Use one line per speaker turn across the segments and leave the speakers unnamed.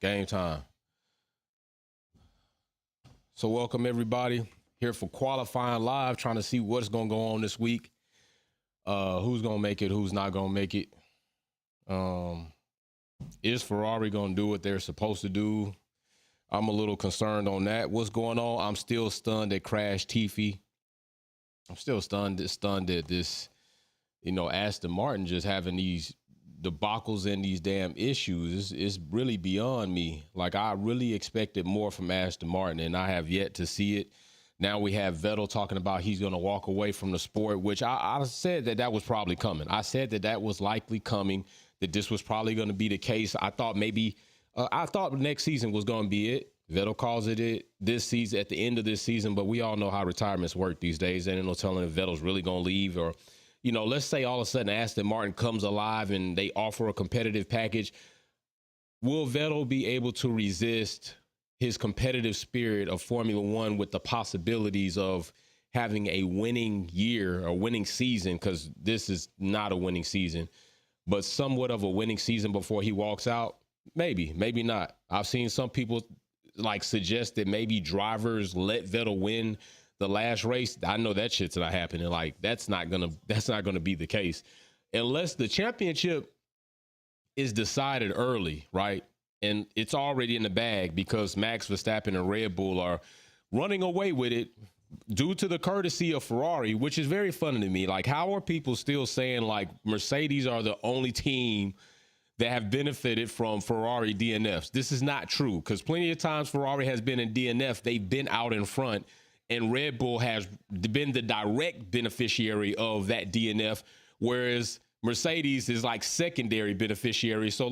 Game time. So welcome everybody here for qualifying live, trying to see what's going to go on this week. Who's going to make it, who's not going to make it. Is Ferrari going to do what they're supposed to do? I'm a little concerned on that. What's going on? I'm still stunned at Crash Tiffy. I'm still stunned at this, Aston Martin just having these debacles and these damn issues. It's really beyond me. Like, I really expected more from Aston Martin, and I have yet to see it. Now we have Vettel talking about he's going to walk away from the sport, which I said that was probably coming. I said that was likely coming, that this was probably going to be the case. I thought maybe, I thought next season was going to be it. Vettel calls it this season, at the end of this season, but we all know how retirements work these days. There ain't no telling if Vettel's really going to leave, or, let's say all of a sudden Aston Martin comes alive and they offer a competitive package. Will Vettel be able to resist his competitive spirit of Formula One with the possibilities of having a winning year or winning season? Because this is not a winning season, but somewhat of a winning season before he walks out. Maybe, maybe not. I've seen some people suggest that maybe drivers let Vettel win the last race. I know that shit's not happening. That's not gonna be the case unless the championship is decided early, right? And it's already in the bag because Max Verstappen and Red Bull are running away with it due to the courtesy of Ferrari, which is very funny to me. How are people still saying Mercedes are the only team that have benefited from Ferrari DNFs? This is not true, because plenty of times Ferrari has been in DNF, they've been out in front, and Red Bull has been the direct beneficiary of that DNF, whereas Mercedes is secondary beneficiary. So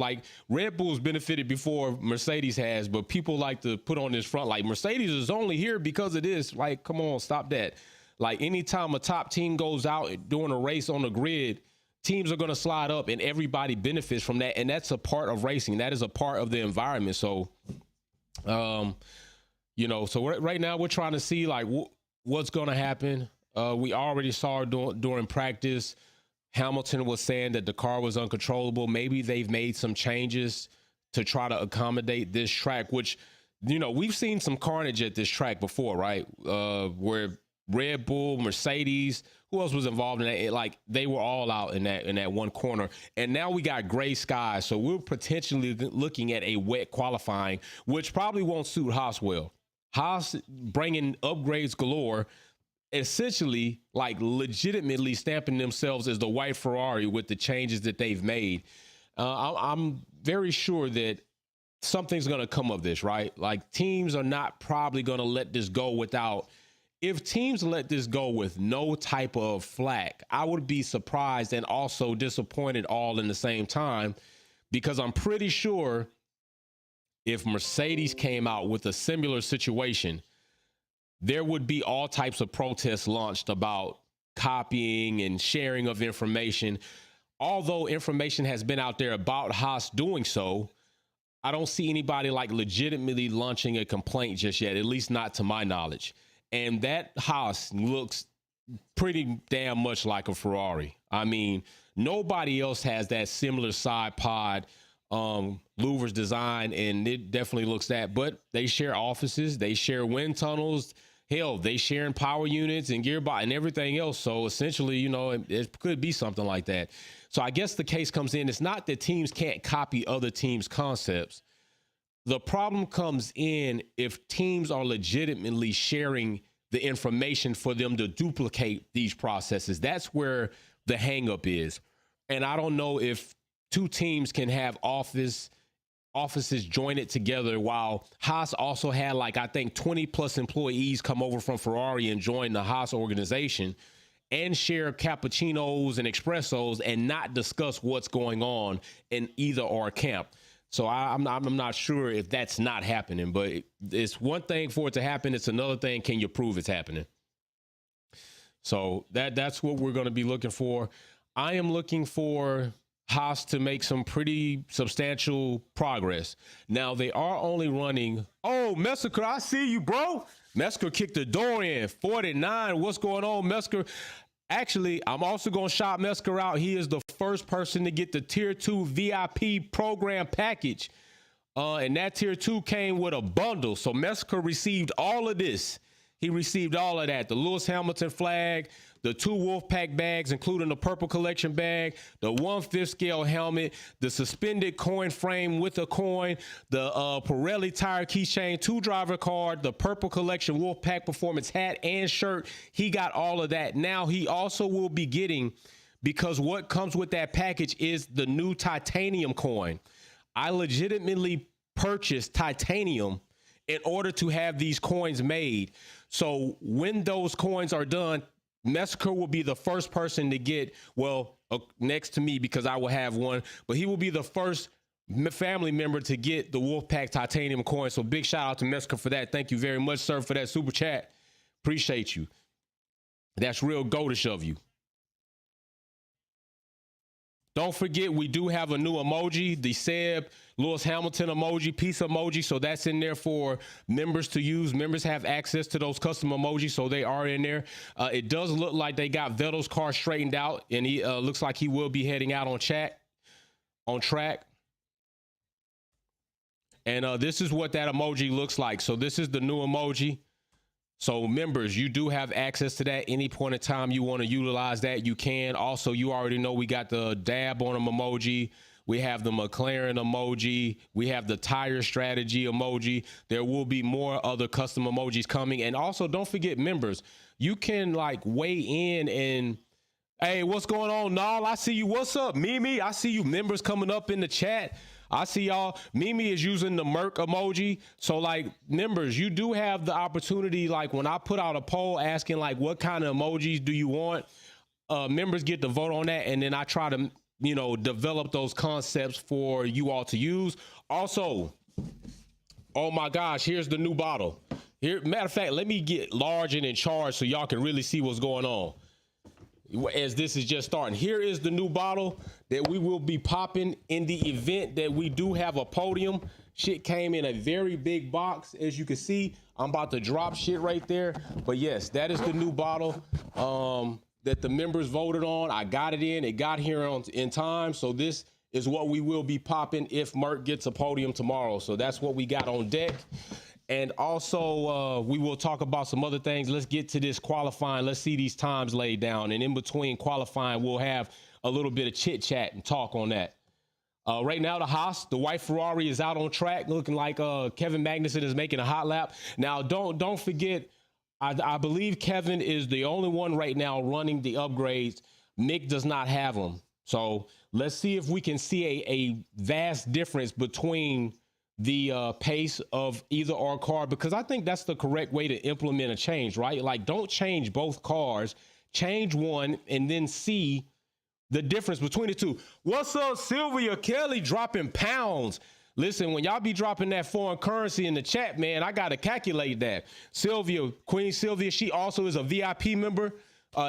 Red Bull's benefited before Mercedes has, but people like to put on this front Mercedes is only here because of this. Come on, stop that. Anytime a top team goes out during a race on the grid, teams are going to slide up and everybody benefits from that. And that's a part of racing. That is a part of the environment. So, so right now we're trying to see what's going to happen. We already saw during practice, Hamilton was saying that the car was uncontrollable. Maybe they've made some changes to try to accommodate this track, which, we've seen some carnage at this track before, right? Where Red Bull, Mercedes, who else was involved in that? They were all out in that one corner. And now we got gray skies. So we're potentially looking at a wet qualifying, which probably won't suit Haas well. Haas bringing upgrades galore, essentially legitimately stamping themselves as the white Ferrari with the changes that they've made. I'm very sure that something's going to come of this, right? Teams are not probably going to let this go without. If teams let this go with no type of flack, I would be surprised and also disappointed all in the same time, because I'm pretty sure if Mercedes came out with a similar situation, there would be all types of protests launched about copying and sharing of information. Although information has been out there about Haas doing so, I don't see anybody legitimately launching a complaint just yet, at least not to my knowledge. And that Haas looks pretty damn much like a Ferrari. I mean, nobody else has that similar side pod, louver's design, and it definitely looks that. But they share offices, they share wind tunnels. Hell, they sharing power units and gearbox and everything else. So essentially, it could be something like that. So I guess the case comes in. It's not that teams can't copy other teams' concepts. The problem comes in if teams are legitimately sharing the information for them to duplicate these processes. That's where the hang up is. And I don't know if two teams can have offices joined together, while Haas also had I think 20 plus employees come over from Ferrari and join the Haas organization and share cappuccinos and espressos and not discuss what's going on in either or camp. So I'm not sure if that's not happening, but it's one thing for it to happen. It's another thing. Can you prove it's happening? So that's what we're going to be looking for. I am looking for Haas to make some pretty substantial progress. Now, they are only running. Oh, Mesker, I see you, bro. Mesker kicked the door in. 49. What's going on, Mesker? Actually, I'm also going to shout Mesker out. He is the first person to get the Tier 2 VIP program package. And that tier 2 came with a bundle. So Mesker received all of this. He received all of that. The Lewis Hamilton flag, the 2 Wolfpack bags, including the purple collection bag, the 1/5 scale helmet, the suspended coin frame with a coin, the Pirelli tire keychain, 2 driver card, the purple collection Wolfpack performance hat and shirt. He got all of that. Now he also will be getting, because what comes with that package is the new titanium coin. I legitimately purchased titanium in order to have these coins made. So when those coins are done, Mesker will be the first person to get, well, next to me, because I will have one, but he will be the first family member to get the Wolfpack titanium coin. So big shout out to Mesker for that. Thank you very much, sir, for that super chat. Appreciate you. That's real goldish of you. Don't forget, we do have a new emoji, the Seb Lewis Hamilton emoji, peace emoji. So that's in there for members to use. Members have access to those custom emojis, so they are in there. It does look like they got Vettel's car straightened out, and he looks like he will be heading out on track. And this is what that emoji looks like. So this is the new emoji. So members, you do have access to that. Any point in time you want to utilize that, you can. Also, you already know we got the dab on them emoji. We have the McLaren emoji. We have the tire strategy emoji. There will be more other custom emojis coming. And also, don't forget, members, you can like weigh in and, hey, what's going on, Nall? I see you. What's up, Mimi? I see you members coming up in the chat. I see y'all. Mimi is using the Merc emoji. So like members, you do have the opportunity, like when I put out a poll asking like what kind of emojis do you want, members get to vote on that. And then I try to, you know, develop those concepts for you all to use. Also, oh my gosh, here's the new bottle. Here, matter of fact, let me get large and in charge so y'all can really see what's going on as this is just starting. Here is the new bottle that we will be popping in the event that we do have a podium. Shit came in a very big box. As you can see, I'm about to drop shit right there. But yes, that is the new bottle that the members voted on. I got it in. It got here in time. So this is what we will be popping if Merc gets a podium tomorrow. So that's what we got on deck. And also, we will talk about some other things. Let's get to this qualifying. Let's see these times laid down. And in between qualifying, we'll have a little bit of chit chat and talk on that. Right now, the Haas, the white Ferrari, is out on track, looking like Kevin Magnussen is making a hot lap. Now, don't forget, I believe Kevin is the only one right now running the upgrades. Mick does not have them. So let's see if we can see a vast difference between the pace of either or car, because I think that's the correct way to implement a change, right? Like, don't change both cars, change one and then see the difference between the two. What's up, Sylvia Kelly, dropping pounds? Listen, when y'all be dropping that foreign currency in the chat, man, I got to calculate that. Sylvia, Queen Sylvia, she also is a VIP member.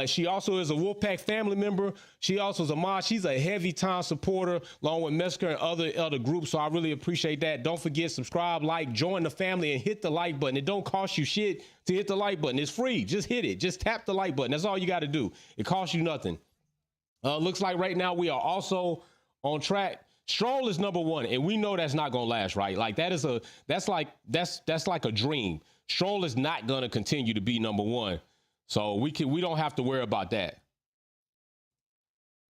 She also is a Wolfpack family member. She also is a mod. She's a heavy time supporter along with Mesker and other groups. So I really appreciate that. Don't forget, subscribe, like, join the family, and hit the like button. It don't cost you shit to hit the like button. It's free. Just hit it. Just tap the like button. That's all you got to do. It costs you nothing. Looks like right now we are also on track. Stroll is number one, and we know that's not gonna last, right? Like that's like a dream. Stroll is not gonna continue to be number one. So we don't have to worry about that.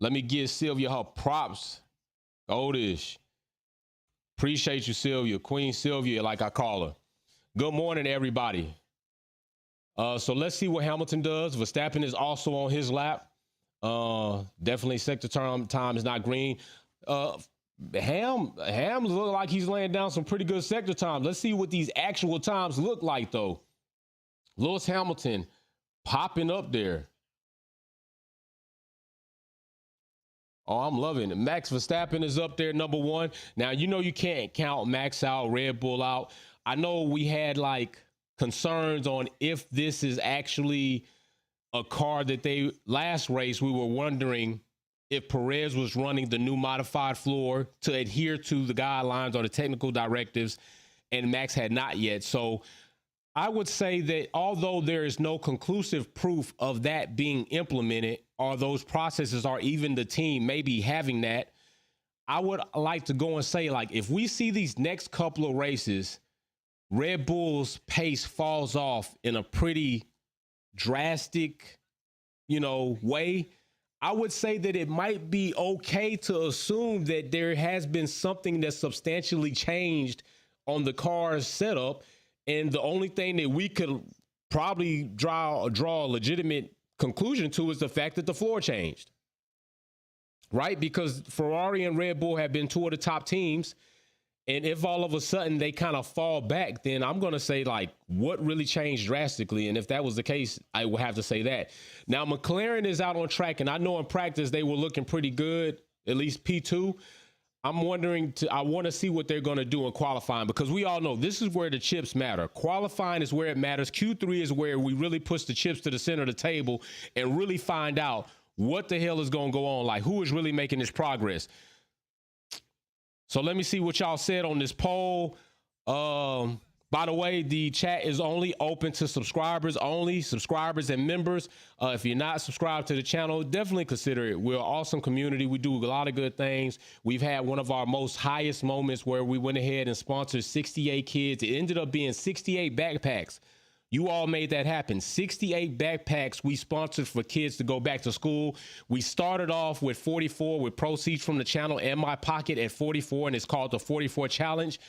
Let me give Sylvia her props. Goldish. Appreciate you, Sylvia. Queen Sylvia, like I call her. Good morning, everybody. So let's see what Hamilton does. Verstappen is also on his lap. Definitely sector time is not green. Ham look like he's laying down some pretty good sector times. Let's see what these actual times look like, though. Lewis Hamilton popping up there. Oh, I'm loving it. Max Verstappen is up there, number one. Now, you know you can't count Max out, Red Bull out. I know we had like concerns on if this is actually a car that they last race. We were wondering if Perez was running the new modified floor to adhere to the guidelines or the technical directives, and Max had not yet. So I would say that although there is no conclusive proof of that being implemented or those processes or even the team maybe having that, I would like to go and say, like, if we see these next couple of races, Red Bull's pace falls off in a pretty drastic, way, I would say that it might be okay to assume that there has been something that's substantially changed on the car's setup. And the only thing that we could probably draw a legitimate conclusion to is the fact that the floor changed. Right? Because Ferrari and Red Bull have been two of the top teams. And if all of a sudden they kind of fall back, then I'm going to say, like, what really changed drastically? And if that was the case, I would have to say that. Now, McLaren is out on track, and I know in practice they were looking pretty good, at least P2. I want to see what they're going to do in qualifying, because we all know this is where the chips matter. Qualifying is where it matters. Q3 is where we really push the chips to the center of the table and really find out what the hell is going to go on, like who is really making this progress. So let me see what y'all said on this poll. By the way, the chat is only open to subscribers and members. If you're not subscribed to the channel, definitely consider it. We're an awesome community. We do a lot of good things. We've had one of our most highest moments where we went ahead and sponsored 68 kids. It ended up being 68 backpacks. You all made that happen. 68 backpacks we sponsored for kids to go back to school. We started off with 44 with proceeds from the channel and my pocket at 44, and it's called the 44 Challenge.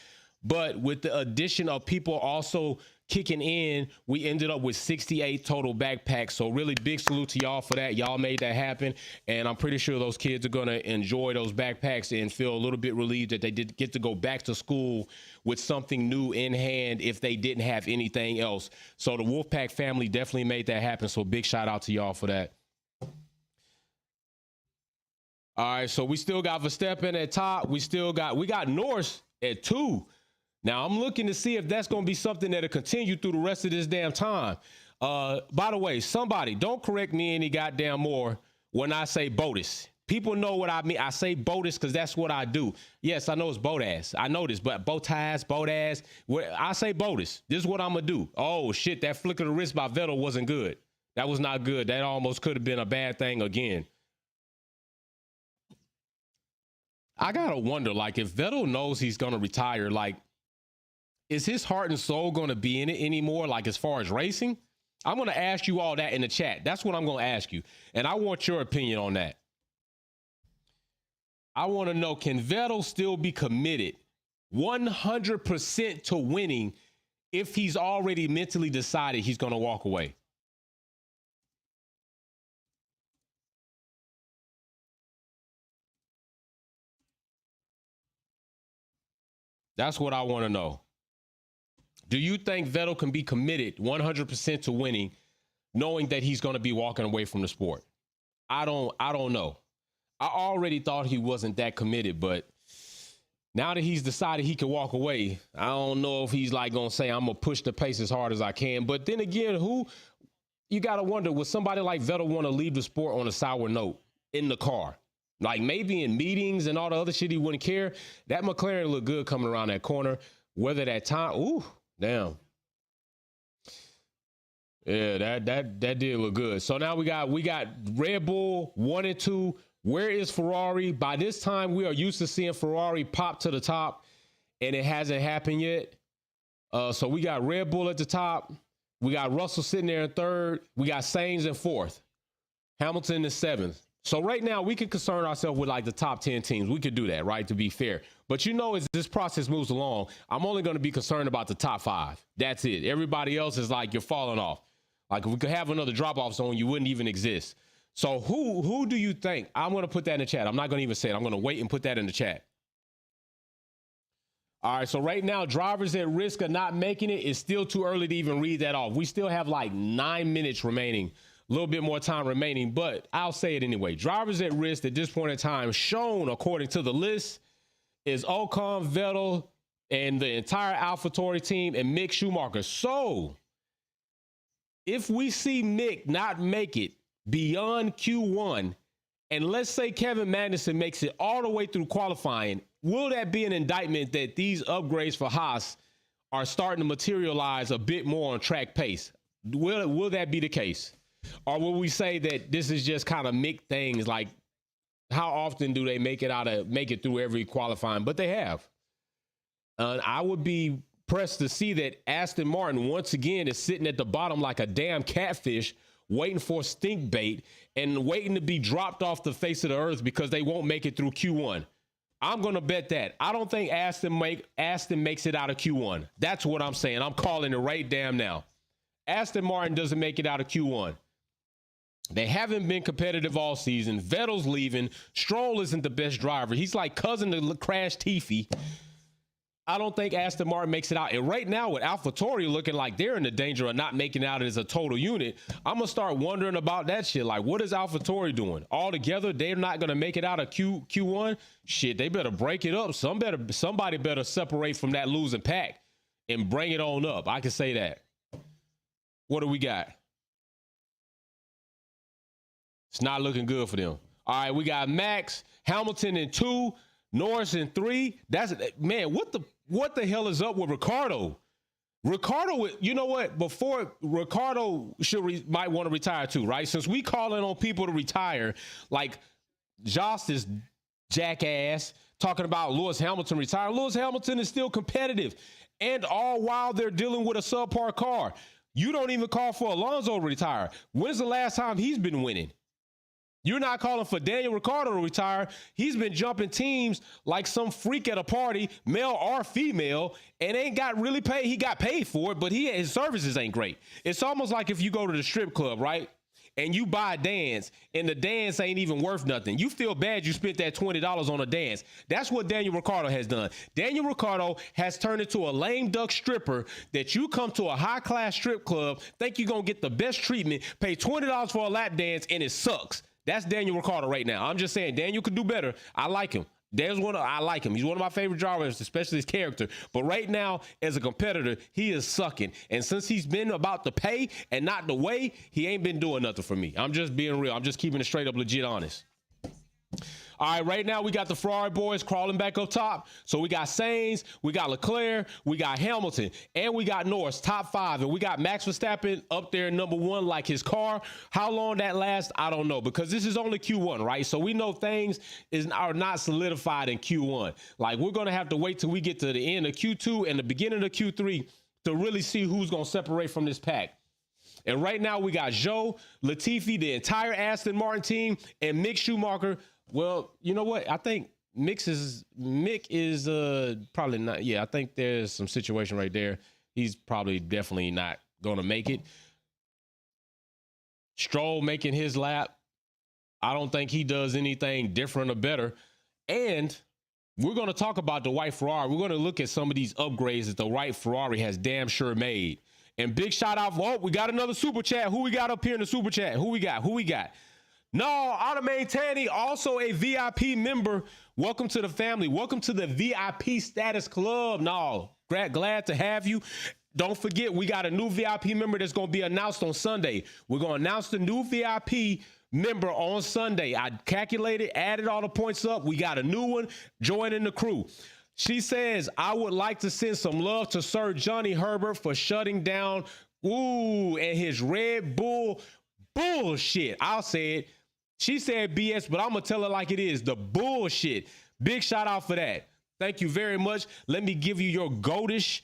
But with the addition of people also kicking in, we ended up with 68 total backpacks. So really big salute to y'all for that. Y'all made that happen. And I'm pretty sure those kids are going to enjoy those backpacks and feel a little bit relieved that they did get to go back to school with something new in hand if they didn't have anything else. So the Wolfpack family definitely made that happen. So big shout out to y'all for that. All right, so we still got Verstappen at top. We got Norris at 2. Now, I'm looking to see if that's going to be something that'll continue through the rest of this damn time. By the way, somebody, don't correct me any goddamn more when I say BOTUS. People know what I mean. I say BOTUS because that's what I do. Yes, I know it's boat ass. I know this, but bow ties, boat ass. I say BOTUS. This is what I'm going to do. Oh, shit, that flick of the wrist by Vettel wasn't good. That was not good. That almost could have been a bad thing again. I got to wonder, like, if Vettel knows he's going to retire, like, is his heart and soul going to be in it anymore? Like, as far as racing? I'm going to ask you all that in the chat. That's what I'm going to ask you. And I want your opinion on that. I want to know, can Vettel still be committed 100% to winning if he's already mentally decided he's going to walk away? That's what I want to know. Do you think Vettel can be committed 100% to winning, knowing that he's going to be walking away from the sport? I don't know. I already thought he wasn't that committed, but now that he's decided he can walk away, I don't know if he's like going to say, I'm going to push the pace as hard as I can. But then again, you got to wonder, would somebody like Vettel want to leave the sport on a sour note in the car? Like maybe in meetings and all the other shit, he wouldn't care. That McLaren looked good coming around that corner. Whether that time, ooh, damn. Yeah, that did look good. So now we got Red Bull 1 and 2. Where is Ferrari? By this time, we are used to seeing Ferrari pop to the top, and it hasn't happened yet. So we got Red Bull at the top. We got Russell sitting there in 3rd. We got Sainz in 4th. Hamilton in 7th. So right now, we can concern ourselves with like the top 10 teams. We could do that, right, to be fair. But as this process moves along, I'm only going to be concerned about the top 5. That's it. Everybody else is like, you're falling off. Like, if we could have another drop-off zone, you wouldn't even exist. So who do you think? I'm going to put that in the chat. I'm not going to even say it. I'm going to wait and put that in the chat. All right, so right now, drivers at risk of not making it. It's still too early to even read that off. We still have like 9 minutes remaining. A little bit more time remaining, but I'll say it anyway. Drivers at risk at this point in time, shown according to the list, is Ocon, Vettel, and the entire AlphaTauri team, and Mick Schumacher. So, if we see Mick not make it beyond Q1, and let's say Kevin Magnussen makes it all the way through qualifying, will that be an indictment that these upgrades for Haas are starting to materialize a bit more on track pace? Will that be the case? Or will we say that this is just kind of Mick things, like How often do they make it through every qualifying? But they have. I would be pressed to see that Aston Martin once again is sitting at the bottom like a damn catfish, waiting for stink bait and waiting to be dropped off the face of the earth because they won't make it through Q1. I'm going to bet that. I don't think Aston makes it out of Q1. That's what I'm saying. I'm calling it right damn now. Aston Martin doesn't make it out of Q1. They haven't been competitive all season. Vettel's leaving. Stroll isn't the best driver. He's like cousin to Crash Tiffy. I don't think Aston Martin makes it out. And right now with AlphaTauri looking like they're in the danger of not making it out as a total unit, I'm going to start wondering about that shit. Like, what is AlphaTauri doing? All together, they're not going to make it out of Q1? Shit, they better break it up. Somebody better separate from that losing pack and bring it on up. I can say that. What do we got? It's not looking good for them. All right, we got Max, Hamilton in 2, Norris in 3. That's, man, what the hell is up with Ricardo? Ricardo, you know what? Before Ricardo might want to retire too, right? Since we calling on people to retire, like Joss is jackass talking about Lewis Hamilton retiring. Lewis Hamilton is still competitive, and all while they're dealing with a subpar car. You don't even call for Alonso to retire. When's the last time he's been winning? You're not calling for Daniel Ricciardo to retire. He's been jumping teams like some freak at a party, male or female, and ain't got really paid. He got paid for it, but his services ain't great. It's almost like if you go to the strip club, right? And you buy a dance, and the dance ain't even worth nothing. You feel bad you spent that $20 on a dance. That's what Daniel Ricciardo has done. Daniel Ricciardo has turned into a lame duck stripper that you come to a high-class strip club, think you're going to get the best treatment, pay $20 for a lap dance, and it sucks. That's Daniel Ricciardo right now. I'm just saying, Daniel could do better. I like him. I like him. He's one of my favorite drivers, especially his character. But right now, as a competitor, he is sucking. And since he's been about the pay and not the way, he ain't been doing nothing for me. I'm just being real. I'm just keeping it straight up legit honest. All right, right now we got the Ferrari boys crawling back up top. So we got Sainz, we got Leclerc, we got Hamilton, and we got Norris, top 5. And we got Max Verstappen up there number 1 like his car. How long that lasts, I don't know, because this is only Q1, right? So we know things are not solidified in Q1. Like, we're going to have to wait till we get to the end of Q2 and the beginning of Q3 to really see who's going to separate from this pack. And right now we got Joe, Latifi, the entire Aston Martin team, and Mick Schumacher. Well, you know what? I think Mick is probably not. Yeah, I think there's some situation right there. He's probably definitely not going to make it. Stroll making his lap. I don't think he does anything different or better. And we're going to talk about the white Ferrari. We're going to look at some of these upgrades that the white Ferrari has damn sure made. And big shout out for, we got another super chat. Who we got up here in the super chat? Who we got? No, Automane Tanny, also a VIP member. Welcome to the family. Welcome to the VIP status club. No, glad to have you. Don't forget, we got a new VIP member that's going to be announced on Sunday. We're going to announce the new VIP member on Sunday. I calculated, added all the points up. We got a new one joining the crew. She says, I would like to send some love to Sir Johnny Herbert for shutting down, and his Red Bull bullshit. I'll say it. She said BS, but I'm going to tell her like it is. The bullshit. Big shout out for that. Thank you very much. Let me give you your goatish,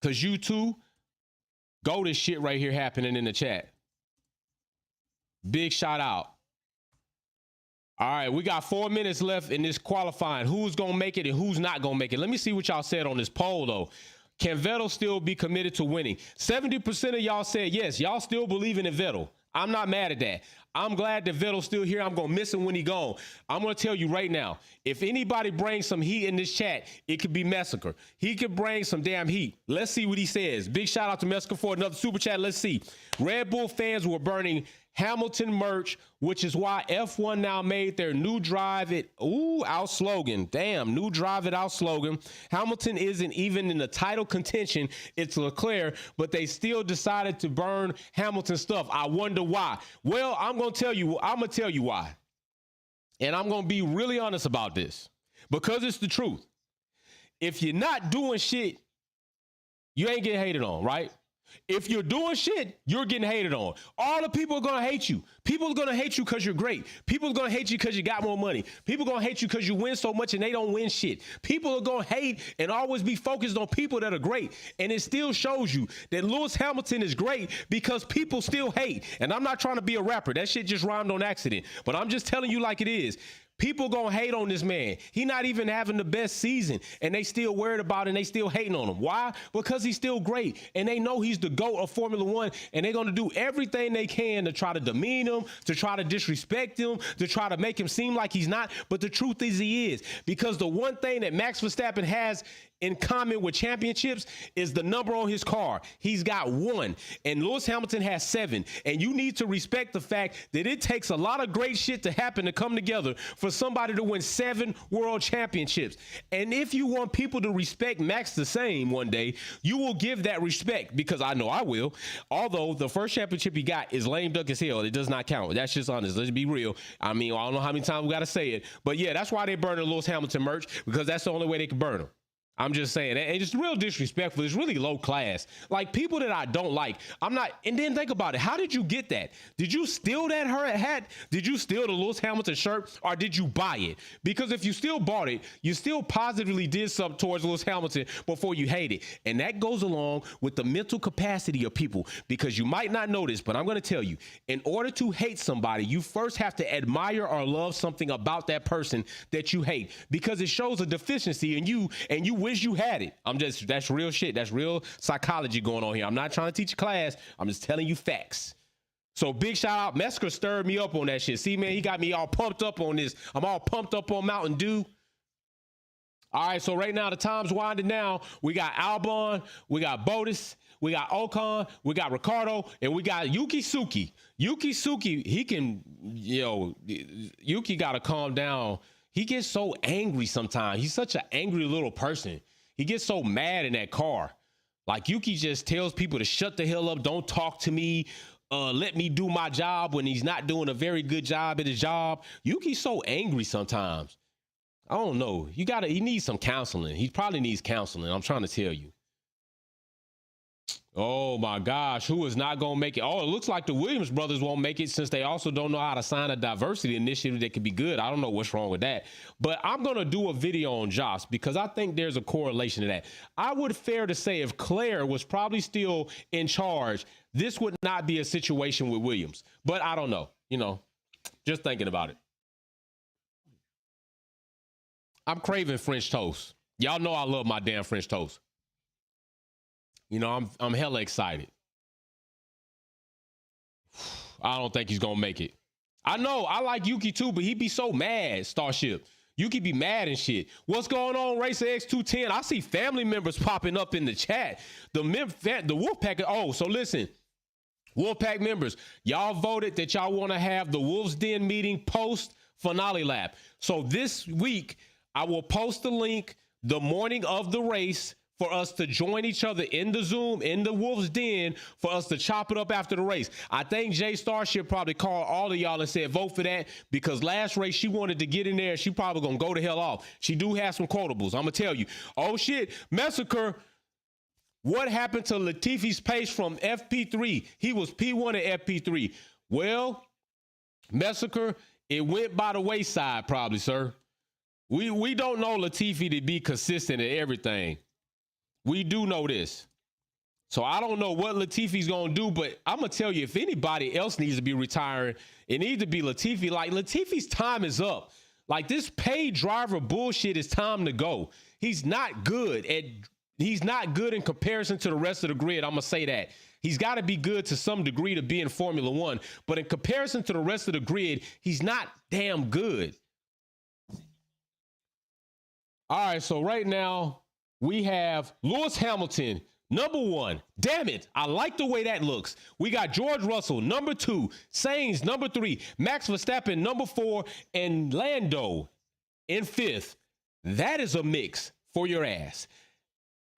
because you too, goatish shit right here happening in the chat. Big shout out. All right, we got 4 minutes left in this qualifying. Who's going to make it and who's not going to make it? Let me see what y'all said on this poll, though. Can Vettel still be committed to winning? 70% of y'all said yes. Y'all still believing in Vettel. I'm not mad at that. I'm glad that Vettel's still here. I'm going to miss him when he gone. I'm going to tell you right now, if anybody brings some heat in this chat, it could be Messiker. He could bring some damn heat. Let's see what he says. Big shout out to Messiker for another super chat. Let's see. Red Bull fans were burning Hamilton merch, which is why F1 now made their new drive it out slogan. Damn, new drive it out slogan. Hamilton isn't even in the title contention. It's Leclerc, but they still decided to burn Hamilton stuff. I wonder why. Well, I'm going to tell you why. And I'm going to be really honest about this, because it's the truth. If you're not doing shit, you ain't getting hated on, right? If you're doing shit, you're getting hated on. All the people are going to hate you. People are going to hate you because you're great. People are going to hate you because you got more money. People are going to hate you because you win so much and they don't win shit. People are going to hate and always be focused on people that are great. And it still shows you that Lewis Hamilton is great because people still hate. And I'm not trying to be a rapper. That shit just rhymed on accident. But I'm just telling you like it is. People gonna hate on this man. He not even having the best season, and they still worried about it, and they still hating on him. Why? Because he's still great, and they know he's the GOAT of Formula One, and they're gonna do everything they can to try to demean him, to try to disrespect him, to try to make him seem like he's not. But the truth is he is, because the one thing that Max Verstappen has in common with championships is the number on his car. He's got 1, and Lewis Hamilton has 7. And you need to respect the fact that it takes a lot of great shit to happen to come together for somebody to win 7 world championships. And if you want people to respect Max the same one day, you will give that respect, because I know I will. Although the first championship he got is lame duck as hell. It does not count. That's just honest. Let's be real. I mean, I don't know how many times we got to say it, but yeah, that's why they burn the Lewis Hamilton merch, because that's the only way they can burn him. I'm just saying, and it's real disrespectful. It's really low class. Like, people that I don't like, I'm not. And then think about it. How did you get that? Did you steal that hat? Did you steal the Lewis Hamilton shirt, or did you buy it? Because if you still bought it, you still positively did something towards Lewis Hamilton before you hate it. And that goes along with the mental capacity of people, because you might not know this, but I'm going to tell you, in order to hate somebody, you first have to admire or love something about that person that you hate, because it shows a deficiency in you, and you wish you had it. That's real shit. That's real psychology going on here. I'm not trying to teach a class. I'm just telling you facts. So big shout out. Mesker stirred me up on that shit. See, man, he got me all pumped up on this. I'm all pumped up on Mountain Dew. All right, so right now the time's winding down. We got Albon, we got Bottas, we got Ocon, we got Ricardo, and we got Yuki Tsuki. Yuki Tsuki, he can, Yuki got to calm down. He gets so angry sometimes. He's such an angry little person. He gets so mad in that car. Like, Yuki just tells people to shut the hell up. Don't talk to me. Let me do my job, when he's not doing a very good job at his job. Yuki's so angry sometimes. I don't know. He needs some counseling. He probably needs counseling. I'm trying to tell you. Oh my gosh, who is not going to make it? Oh, it looks like the Williams brothers won't make it, since they also don't know how to sign a diversity initiative that could be good. I don't know what's wrong with that. But I'm going to do a video on Joss, because I think there's a correlation to that. I would fair to say if Claire was probably still in charge, this would not be a situation with Williams. But I don't know. Just thinking about it. I'm craving French toast. Y'all know I love my damn French toast. I'm hella excited. I don't think he's gonna make it. I know I like Yuki too, but he be so mad, Starship. Yuki be mad and shit. What's going on, Racer X210? I see family members popping up in the chat. The Wolfpack. Oh, so listen, Wolfpack members, y'all voted that y'all want to have the Wolves Den meeting post finale lap. So this week, I will post the link the morning of the race for us to join each other in the Zoom, in the Wolves Den, for us to chop it up after the race. I think Jay Starship probably called all of y'all and said, vote for that, because last race she wanted to get in there. She probably going to go the hell off. She do have some quotables. I'm going to tell you. Oh, shit. Massacre. What happened to Latifi's pace from FP3? He was P1 at FP3. Well, Massacre, it went by the wayside probably, sir. We don't know Latifi to be consistent at everything. We do know this. So I don't know what Latifi's going to do, but I'm going to tell you, if anybody else needs to be retiring, it needs to be Latifi. Like, Latifi's time is up. Like, this paid driver bullshit is time to go. He's not good in comparison to the rest of the grid. I'm going to say that. He's got to be good to some degree to be in Formula One, but in comparison to the rest of the grid, he's not damn good. All right, so right now, we have Lewis Hamilton, number 1. Damn it. I like the way that looks. We got George Russell, number 2. Sainz, number 3. Max Verstappen, number 4. And Lando in 5th. That is a mix for your ass.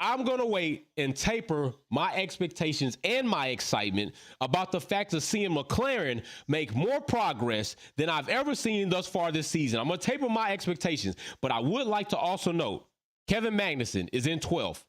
I'm going to wait and taper my expectations and my excitement about the fact of seeing McLaren make more progress than I've ever seen thus far this season. I'm going to taper my expectations, but I would like to also note Kevin Magnussen is in 12th.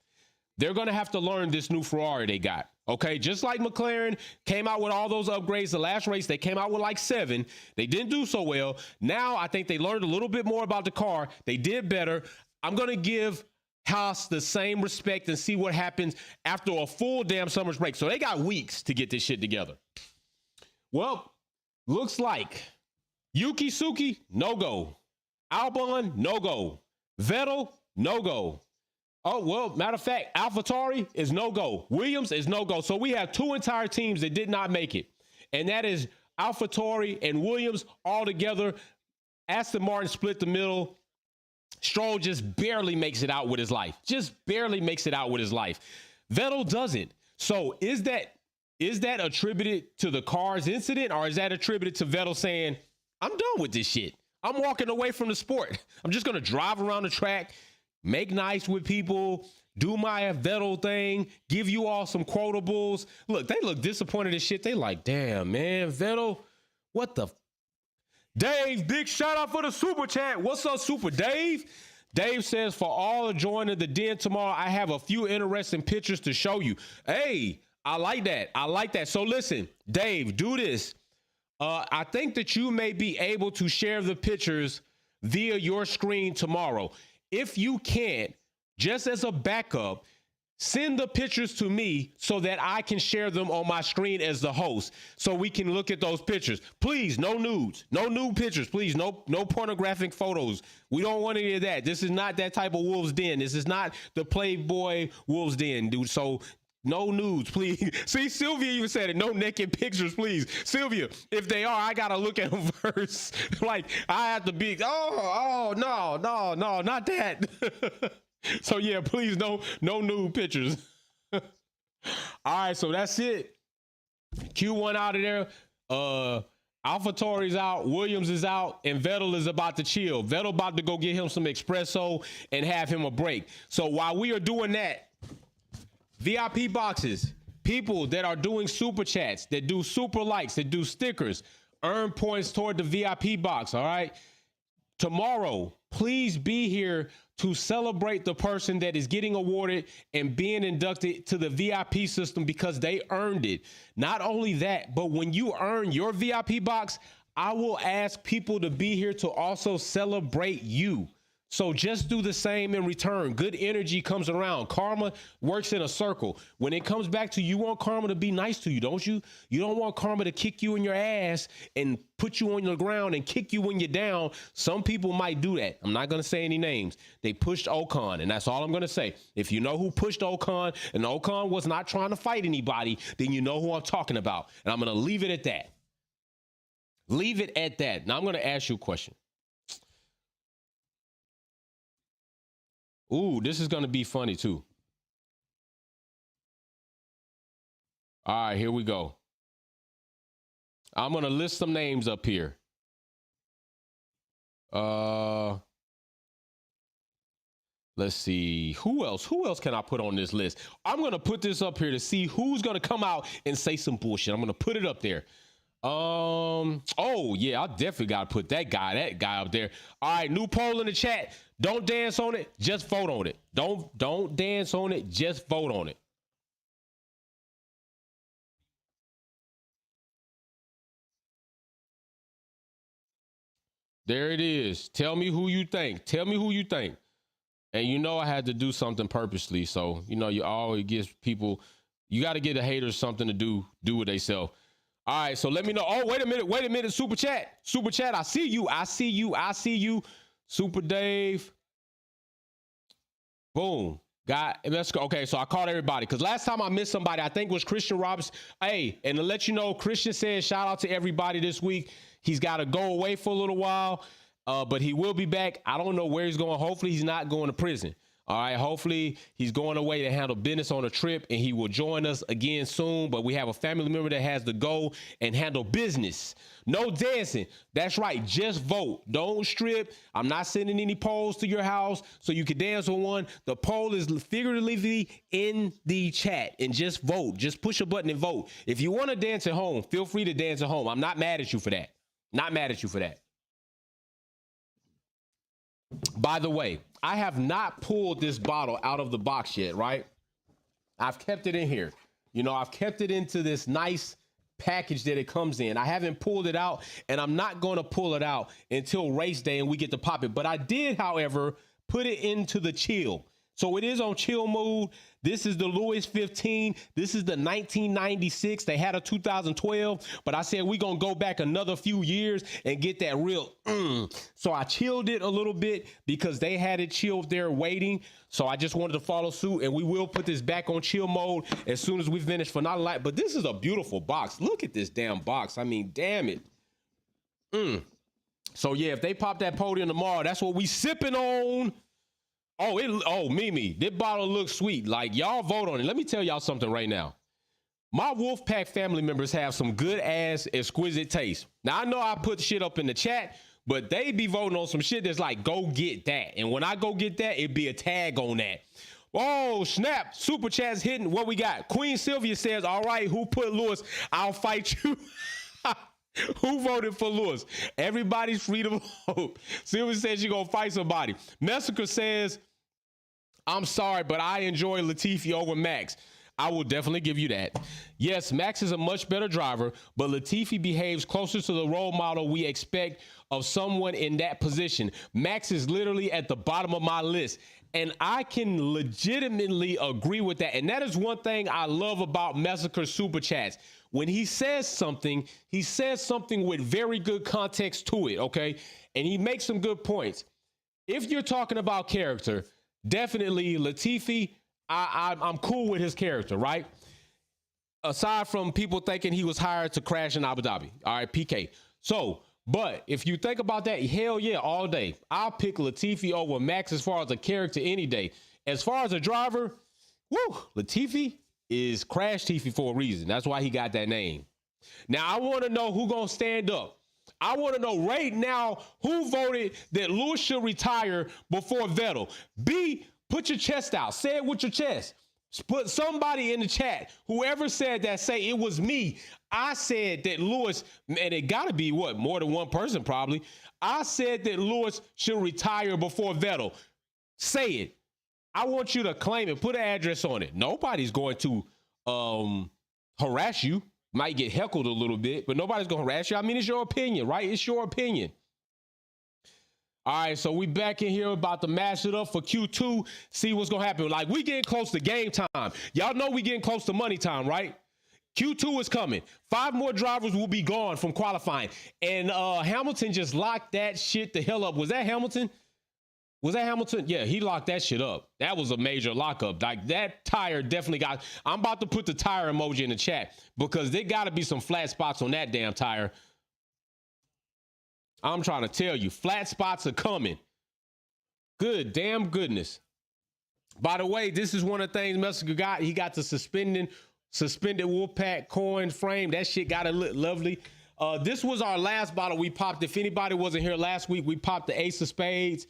They're going to have to learn this new Ferrari they got. Okay, just like McLaren came out with all those upgrades the last race, they came out with like 7. They didn't do so well. Now I think they learned a little bit more about the car. They did better. I'm going to give Haas the same respect and see what happens after a full damn summer's break. So they got weeks to get this shit together. Well, looks like Yuki Tsuki, no go. Albon, no go. Vettel, no go. Oh, well, matter of fact, AlphaTauri is no go. Williams is no go. So we have 2 entire teams that did not make it. And that is AlphaTauri and Williams all together. Aston Martin split the middle. Stroll just barely makes it out with his life. Just barely makes it out with his life. Vettel doesn't. So is that attributed to the cars incident, or is that attributed to Vettel saying, I'm done with this shit. I'm walking away from the sport. I'm just going to drive around the track, make nice with people, do my Vettel thing, give you all some quotables. Look, they look disappointed as shit. They like, damn, man, Vettel, what the? Dave, big shout out for the super chat. What's up, Super Dave? Dave says, for all joining the den tomorrow, I have a few interesting pictures to show you. Hey, I like that. I like that. So listen, Dave, do this. I think that you may be able to share the pictures via your screen tomorrow. If you can't, just as a backup, send the pictures to me so that I can share them on my screen as the host so we can look at those pictures. Please, no nudes, no nude pictures, please, no pornographic photos. We don't want any of that. This is not that type of Wolves Den. This is not the Playboy Wolves Den, dude. So no nudes, please. See, Sylvia even said it. No naked pictures, please. Sylvia, if they are, I got to look at them first. Like, I have to be, no, not that. So yeah, please, no nude pictures. All right, so that's it. Q1 out of there. AlphaTauri's out, Williams is out, and Vettel is about to chill. Vettel about to go get him some espresso and have him a break. So while we are doing that, VIP boxes, people that are doing super chats, that do super likes, that do stickers, earn points toward the VIP box. All right. Tomorrow, please be here to celebrate the person that is getting awarded and being inducted to the VIP system because they earned it. Not only that, but when you earn your VIP box, I will ask people to be here to also celebrate you. So just do the same in return. Good energy comes around. Karma works in a circle. When it comes back to you, you want karma to be nice to you, don't you? You don't want karma to kick you in your ass and put you on the ground and kick you when you're down. Some people might do that. I'm not going to say any names. They pushed Ocon, and that's all I'm going to say. If you know who pushed Ocon and Ocon was not trying to fight anybody, then you know who I'm talking about. And I'm going to leave it at that. Leave it at that. Now I'm going to ask you a question. Ooh, this is going to be funny too. All right, here we go. I'm going to list some names up here. Let's see. Who else? Who else can I put on this list? I'm going to put this up here to see who's going to come out and say some bullshit. I'm going to put it up there. Oh yeah, I definitely got to put that guy up there. All right, new poll in the chat. Don't dance on it, just vote on it. Don't dance on it, just vote on it. There it is. Tell me who you think. Tell me who you think. And you know I had to do something purposely, so you know you always give people, you got to give the haters something to do what they sell. All right, so let me know. Oh, wait a minute, super chat. I see you. Super Dave. Boom. Let's go. Okay, so I called everybody because last time I missed somebody, I think it was Christian Robinson. Hey, and to let you know, Christian said shout out to everybody this week. He's got to go away for a little while, but he will be back. I don't know where he's going. Hopefully he's not going to prison. All right, hopefully he's going away to handle business on a trip and he will join us again soon. But we have a family member that has to go and handle business. No dancing. That's right. Just vote. Don't strip. I'm not sending any polls to your house so you can dance on one. The poll is figuratively in the chat and just vote. Just push a button and vote. If you want to dance at home, feel free to dance at home. I'm not mad at you for that. Not mad at you for that. By the way, I have not pulled this bottle out of the box yet, right? I've kept it in here. You know, I've kept it into this nice package that it comes in. I haven't pulled it out, and I'm not going to pull it out until race day and we get to pop it. But I did, however, put it into the chill. So it is on chill mode. This is the Lewis 15. This is the 1996. They had a 2012, but I said we're going to go back another few years and get that real. So I chilled it a little bit because they had it chilled there waiting. So I just wanted to follow suit, and we will put this back on chill mode as soon as we finish for not a lot. But this is a beautiful box. Look at this damn box. I mean, damn it. So yeah, if they pop that podium tomorrow, that's what we sipping on. Oh, Mimi, this bottle looks sweet. Like, y'all vote on it. Let me tell y'all something right now. My Wolfpack family members have some good ass exquisite taste. Now, I know I put shit up in the chat, but they be voting on some shit that's like, go get that. And when I go get that, it'd be a tag on that. Oh, snap. Super chat's hitting. What we got? Queen Sylvia says, all right, who put Lewis? I'll fight you. Who voted for Lewis? Everybody's free to vote. Sylvia says she's going to fight somebody. Massacre says, I'm sorry, but I enjoy Latifi over Max. I will definitely give you that. Yes, Max is a much better driver, but Latifi behaves closer to the role model we expect of someone in that position. Max is literally at the bottom of my list, and I can legitimately agree with that. And that is one thing I love about Massacre Super Chats. When he says something with very good context to it, okay? And he makes some good points. If you're talking about character, definitely Latifi, I'm cool with his character, right? Aside from people thinking he was hired to crash in Abu Dhabi. All right, PK. So, but if you think about that, hell yeah, all day. I'll pick Latifi over Max as far as a character any day. As far as a driver, Latifi is Crash Tifi for a reason. That's why he got that name. Now, I want to know who going to stand up. I want to know right now who voted that Lewis should retire before Vettel. B, put your chest out. Say it with your chest. Put somebody in the chat. Whoever said that, say it was me. I said that Lewis, and it got to be what, more than one person probably. I said that Lewis should retire before Vettel. Say it. I want you to claim it. Put an address on it. Nobody's going to harass you. Might get heckled a little bit, but nobody's going to harass you. I mean, it's your opinion, right? It's your opinion. All right, so we back in here about to mash it up for Q2, see what's going to happen. Like, we getting close to game time. Y'all know we getting close to money time, right? Q2 is coming. 5 more drivers will be gone from qualifying. And Hamilton just locked that shit the hell up. Was that Hamilton? Was that Hamilton? Yeah, he locked that shit up. That was a major lockup. Like, that tire definitely got... I'm about to put the tire emoji in the chat because there got to be some flat spots on that damn tire. I'm trying to tell you, flat spots are coming. Good damn goodness. By the way, this is one of the things Messenger got. He got the suspended Wolfpack coin frame. That shit got to look lovely. This was our last bottle we popped. If anybody wasn't here last week, we popped the Ace of Spades.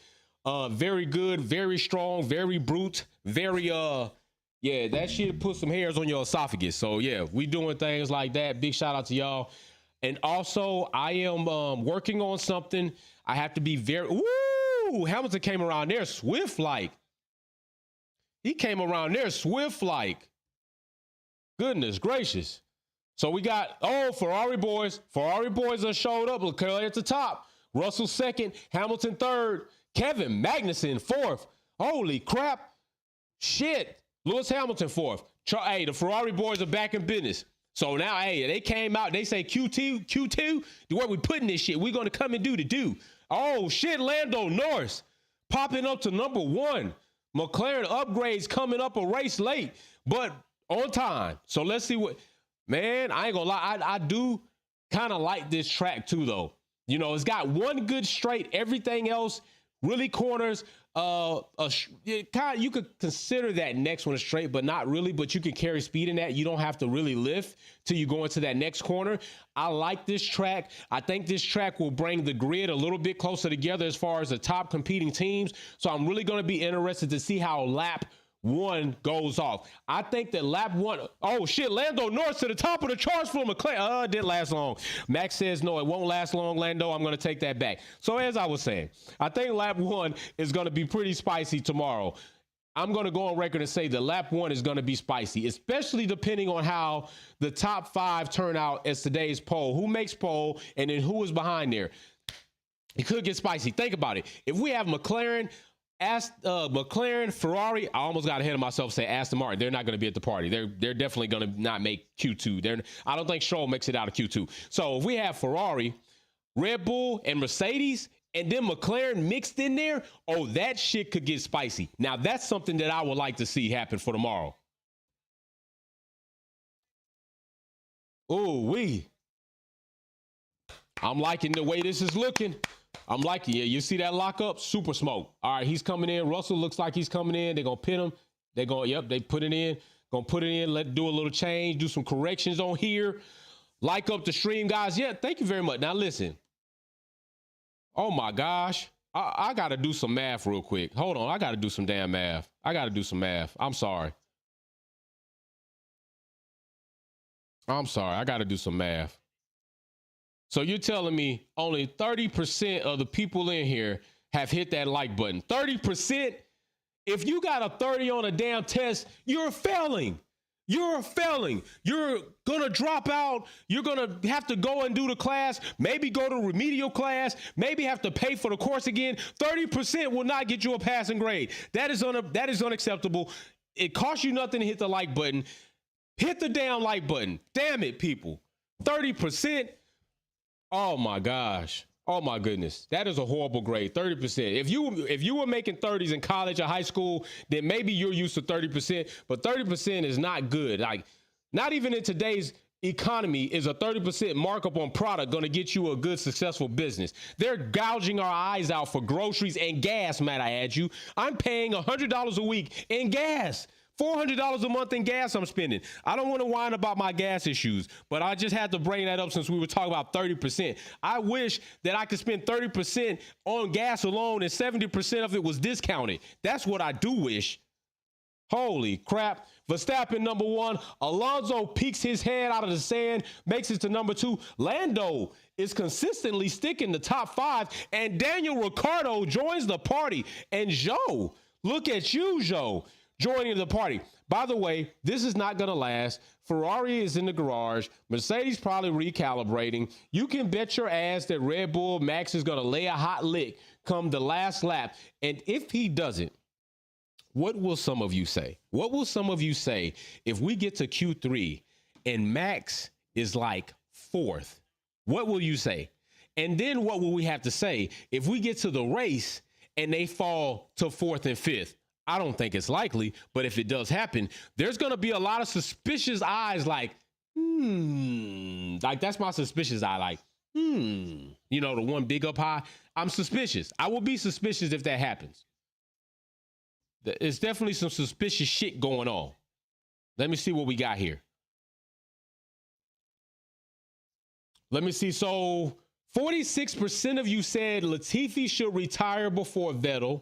Very good, very strong, very brute, very, yeah, that shit put some hairs on your esophagus. So yeah, we doing things like that. Big shout out to y'all. And also I am working on something. I have to be very, woo, Hamilton came around there swift like. He came around there swift like. Goodness gracious. So we got, Ferrari boys. Ferrari boys are showed up. Look at the top. Russell second, Hamilton third. Kevin Magnussen fourth. Holy crap. Shit. Lewis Hamilton fourth. Hey, the Ferrari boys are back in business. So now, hey, they came out. They say Q2, where we putting this shit? We're going to come and do the do. Oh, shit, Lando Norris popping up to number 1. McLaren upgrades coming up a race late, but on time. So let's see what, man, I ain't going to lie. I do kind of like this track too, though. You know, it's got one good straight. Everything else really corners. You could consider that next one a straight, but not really. But you can carry speed in that. You don't have to really lift till you go into that next corner. I like this track. I think this track will bring the grid a little bit closer together as far as the top competing teams. So I'm really going to be interested to see how lap 1 goes off. I think that lap 1, oh shit, Lando Norris to the top of the charts for McLaren. It didn't last long. Max says no, it won't last long, Lando. I'm going to take that back. So as I was saying, I think lap 1 is going to be pretty spicy tomorrow. I'm going to go on record and say that lap 1 is going to be spicy, especially depending on how the top 5 turn out as today's poll. Who makes poll and then who is behind there? It could get spicy. Think about it. If we have McLaren, McLaren, Ferrari, I almost got ahead of myself saying Aston Martin. They're not going to be at the party. They're definitely going to not make Q2. I don't think Stroll makes it out of Q2. So if we have Ferrari, Red Bull, and Mercedes, and then McLaren mixed in there, oh, that shit could get spicy. Now, that's something that I would like to see happen for tomorrow. Ooh, I'm liking the way this is looking. I'm liking it. You see that lockup? Super smoke. All right, he's coming in. Russell looks like he's coming in. They're going to pit him. They're going, yep, they put it in. Going to put it in. Let's do a little change. Do some corrections on here. Like up the stream, guys. Yeah, thank you very much. Now, listen. Oh, my gosh. I got to do some math real quick. Hold on. I got to do some damn math. I got to do some math. I'm sorry. I got to do some math. So you're telling me only 30% of the people in here have hit that like button. 30%? If you got a 30 on a damn test, you're failing. You're failing. You're going to drop out. You're going to have to go and do the class, maybe go to remedial class, maybe have to pay for the course again. 30% will not get you a passing grade. That is unacceptable. It costs you nothing to hit the like button. Hit the damn like button. Damn it, people. 30%. Oh my gosh. Oh my goodness. That is a horrible grade. 30%. If you were making 30s in college or high school, then maybe you're used to 30%, but 30% is not good. Like, not even in today's economy is a 30% markup on product going to get you a good, successful business. They're gouging our eyes out for groceries and gas, might I add you. I'm paying $100 a week in gas. $400 a month in gas I'm spending. I don't want to whine about my gas issues, but I just had to bring that up since we were talking about 30%. I wish that I could spend 30% on gas alone and 70% of it was discounted. That's what I do wish. Holy crap. Verstappen number 1. Alonso peeks his head out of the sand, makes it to number 2. Lando is consistently sticking the top 5, and Daniel Ricciardo joins the party. And Joe, look at you, Joe, joining the party. By the way, this is not going to last. Ferrari is in the garage. Mercedes probably recalibrating. You can bet your ass that Red Bull Max is going to lay a hot lick come the last lap. And if he doesn't, what will some of you say? What will some of you say if we get to Q3 and Max is like 4th? What will you say? And then what will we have to say if we get to the race and they fall to 4th and 5th? I don't think it's likely, but if it does happen, there's going to be a lot of suspicious eyes like, like that's my suspicious eye. Like, you know, the one big up high. I'm suspicious. I will be suspicious if that happens. There's definitely some suspicious shit going on. Let me see what we got here. Let me see. So 46% of you said Latifi should retire before Vettel.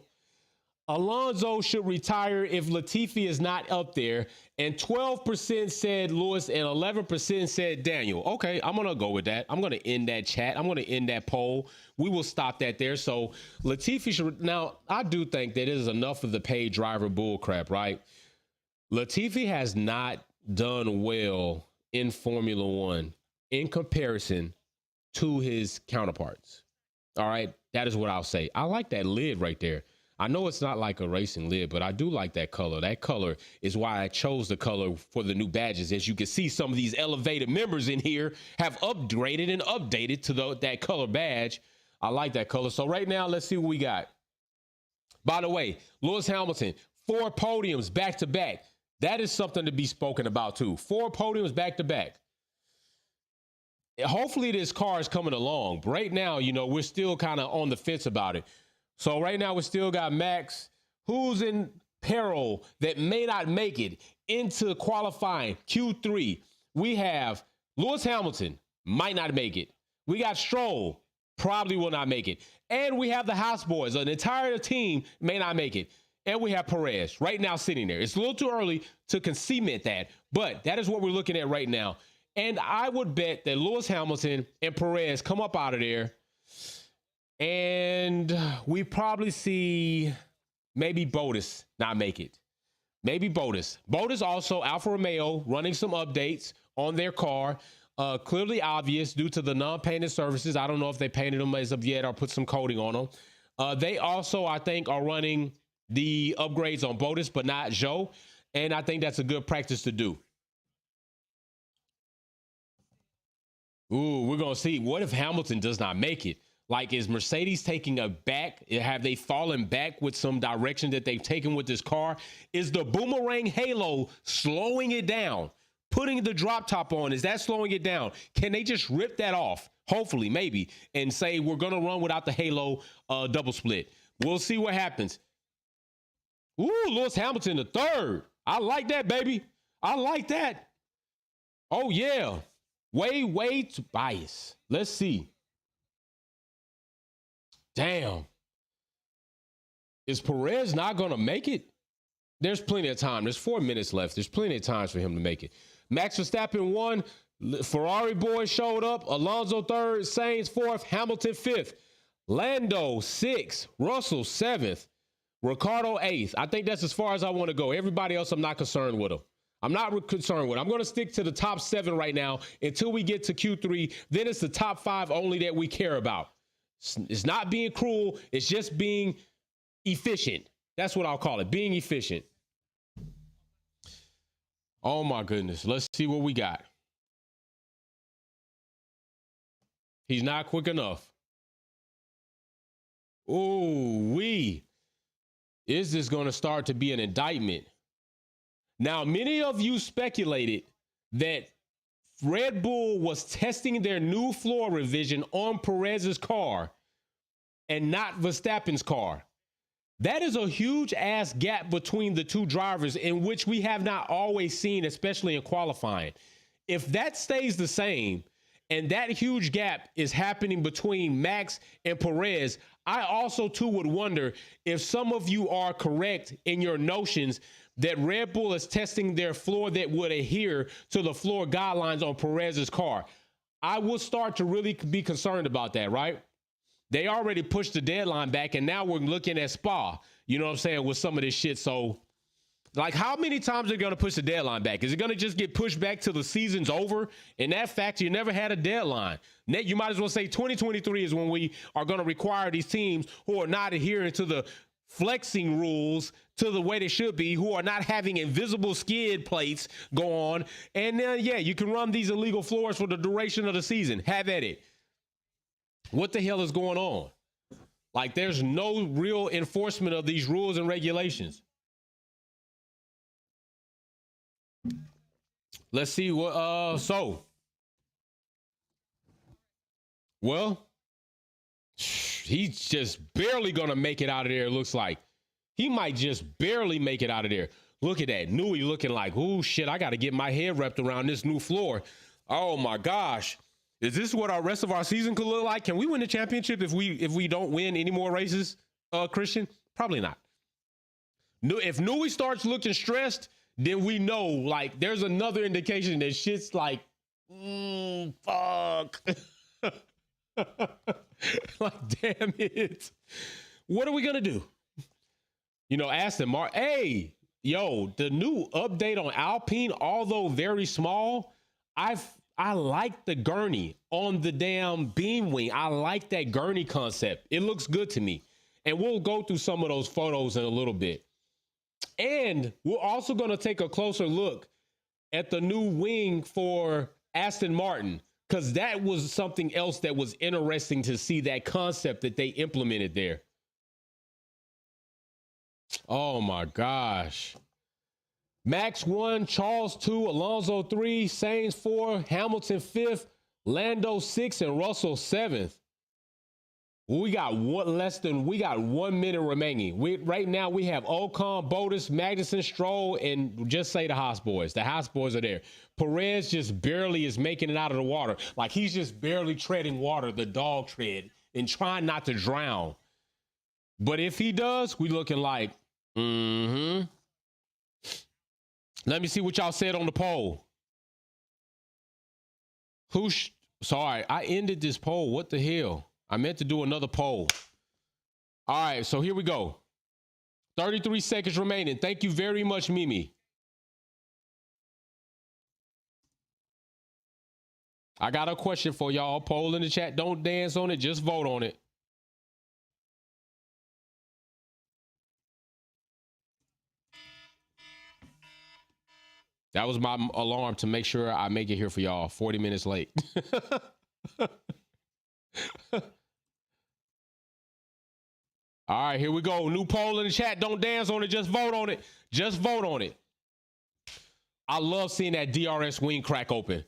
Alonso should retire if Latifi is not up there. And 12% said Lewis and 11% said Daniel. Okay, I'm going to go with that. I'm going to end that chat. I'm going to end that poll. We will stop that there. So Latifi should. Now, I do think that it is enough of the paid driver bull crap, right? Latifi has not done well in Formula One in comparison to his counterparts. All right, that is what I'll say. I like that lid right there. I know it's not like a racing lid, but I do like that color. That color is why I chose the color for the new badges. As you can see, some of these elevated members in here have upgraded and updated to that color badge. I like that color. So right now, let's see what we got. By the way, Lewis Hamilton, 4 podiums back to back. That is something to be spoken about too. 4 podiums back to back. Hopefully this car is coming along. Right now, you know, we're still kind of on the fence about it. So right now we still got Max, who's in peril that may not make it into qualifying Q3. We have Lewis Hamilton, might not make it. We got Stroll, probably will not make it. And we have the House Boys, an entire team may not make it. And we have Perez right now sitting there. It's a little too early to cement that, but that is what we're looking at right now. And I would bet that Lewis Hamilton and Perez come up out of there. And we probably see maybe Bottas not make it. Maybe Bottas. Bottas also, Alfa Romeo, running some updates on their car. Clearly obvious due to the non-painted surfaces. I don't know if they painted them as of yet or put some coating on them. They also, I think, are running the upgrades on Bottas, but not Zhou. And I think that's a good practice to do. Ooh, we're going to see. What if Hamilton does not make it? Like, is Mercedes taking a back? Have they fallen back with some direction that they've taken with this car? Is the boomerang halo slowing it down? Putting the drop top on, is that slowing it down? Can they just rip that off? Hopefully, maybe, and say we're going to run without the halo double split. We'll see what happens. Ooh, Lewis Hamilton, the third. I like that, baby. I like that. Oh, yeah. Way to bias. Let's see. Damn. Is Perez not going to make it? There's plenty of time. There's 4 minutes left. There's plenty of times for him to make it. Max Verstappen won. Ferrari boys showed up. Alonso third. Sainz fourth. Hamilton fifth. Lando sixth. Russell seventh. Ricciardo eighth. I think that's as far as I want to go. Everybody else, I'm not concerned with them. I'm not concerned with. I'm going to stick to the top 7 right now until we get to Q3. Then it's the top 5 only that we care about. It's not being cruel. It's just being efficient. That's what I'll call it. Being efficient. Oh my goodness. Let's see what we got. He's not quick enough. Ooh, is this going to start to be an indictment? Now, many of you speculated that Red Bull was testing their new floor revision on Perez's car and not Verstappen's car. That is a huge ass gap between the two drivers in which we have not always seen, especially in qualifying. If that stays the same and that huge gap is happening between Max and Perez, I also too would wonder if some of you are correct in your notions that Red Bull is testing their floor that would adhere to the floor guidelines on Perez's car. I will start to really be concerned about that, right? They already pushed the deadline back, and now we're looking at Spa, you know what I'm saying, with some of this shit. So, like, how many times are they going to push the deadline back? Is it going to just get pushed back till the season's over? In that fact, you never had a deadline. You might as well say 2023 is when we are going to require these teams who are not adhering to the flexing rules to the way they should be, who are not having invisible skid plates go on. And then, yeah, you can run these illegal floors for the duration of the season. Have at it. What the hell is going on? Like, there's no real enforcement of these rules and regulations. Let's see what, well, he's just barely going to make it out of there. It looks like he might just barely make it out of there. Look at that. Newey looking like, oh shit, I got to get my head wrapped around this new floor. Oh my gosh. Is this what our rest of our season could look like? Can we win the championship if we don't win any more races, Christian? Probably not. If Newey starts looking stressed, then we know, like, there's another indication that shit's like, fuck. Like, damn it. What are we gonna do? You know, Aston Martin. Hey, yo, the new update on Alpine, although very small, I like the gurney on the damn beam wing. I like that gurney concept. It looks good to me. And we'll go through some of those photos in a little bit. And we're also going to take a closer look at the new wing for Aston Martin, because that was something else that was interesting to see, that concept that they implemented there. Oh my gosh. Max 1, Charles 2, Alonso 3, Sainz 4, Hamilton 5th, Lando 6, and Russell 7th. We got 1 minute remaining. Right now we have Ocon, Bottas, Magnussen, Stroll, and just say the Haas boys. The Haas boys are there. Perez just barely is making it out of the water. Like, he's just barely treading water, the dog tread, and trying not to drown. But if he does, we looking like, Let me see what y'all said on the poll. Sorry, I ended this poll. What the hell? I meant to do another poll. All right, so here we go. 33 seconds remaining. Thank you very much, Mimi. I got a question for y'all. Poll in the chat. Don't dance on it. Just vote on it. That was my alarm to make sure I make it here for y'all. 40 minutes late. All right, here we go. New poll in the chat. Don't dance on it. Just vote on it. Just vote on it. I love seeing that DRS wing crack open.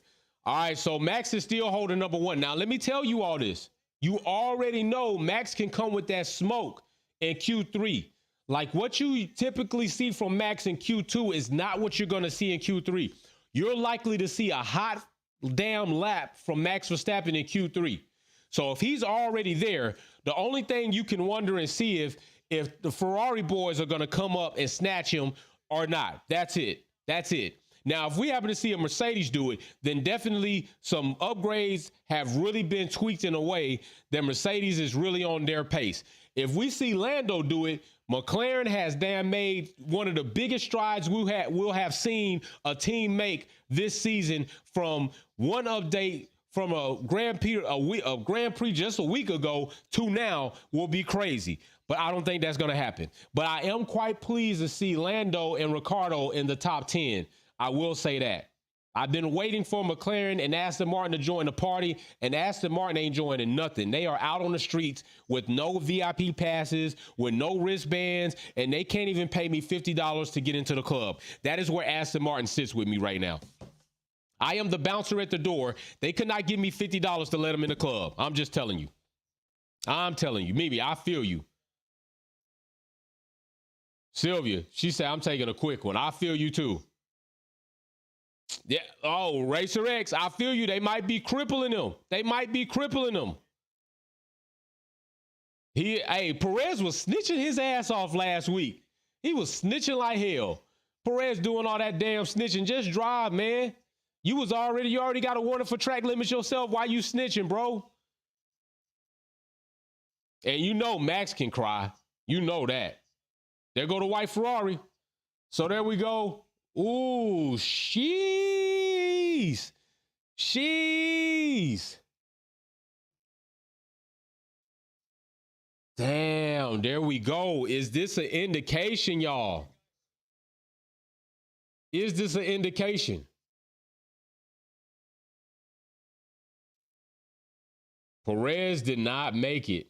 All right, so Max is still holding number one. Now, let me tell you all this. You already know Max can come with that smoke in Q3. Like what you typically see from Max in Q2 is not what you're going to see in Q3. You're likely to see a hot damn lap from Max Verstappen in Q3. So if he's already there, the only thing you can wonder and see if the Ferrari boys are going to come up and snatch him or not. That's it. That's it. Now, if we happen to see a Mercedes do it, then definitely some upgrades have really been tweaked in a way that Mercedes is really on their pace. If we see Lando do it, McLaren has damn made one of the biggest strides we'll have seen a team make this season from one update from a Grand Prix just a week ago to now will be crazy. But I don't think that's going to happen. But I am quite pleased to see Lando and Ricciardo in the top 10. I will say that. I've been waiting for McLaren and Aston Martin to join the party, and Aston Martin ain't joining nothing. They are out on the streets with no VIP passes, with no wristbands, and they can't even pay me $50 to get into the club. That is where Aston Martin sits with me right now. I am the bouncer at the door. They could not give me $50 to let them in the club. I'm just telling you. I'm telling you. Mimi, I feel you. Sylvia, she said, I'm taking a quick one. I feel you too. Yeah. Oh, Racer X, I feel you. They might be crippling them. They might be crippling them. Perez was snitching his ass off last week. He was snitching like hell. Perez doing all that damn snitching. Just drive, man. You already got a warning for track limits yourself. Why you snitching, bro? And you know Max can cry. You know that. There go the white Ferrari. So there we go. Ooh, sheesh. Sheesh. Damn, there we go. Is this an indication, y'all? Is this an indication? Perez did not make it.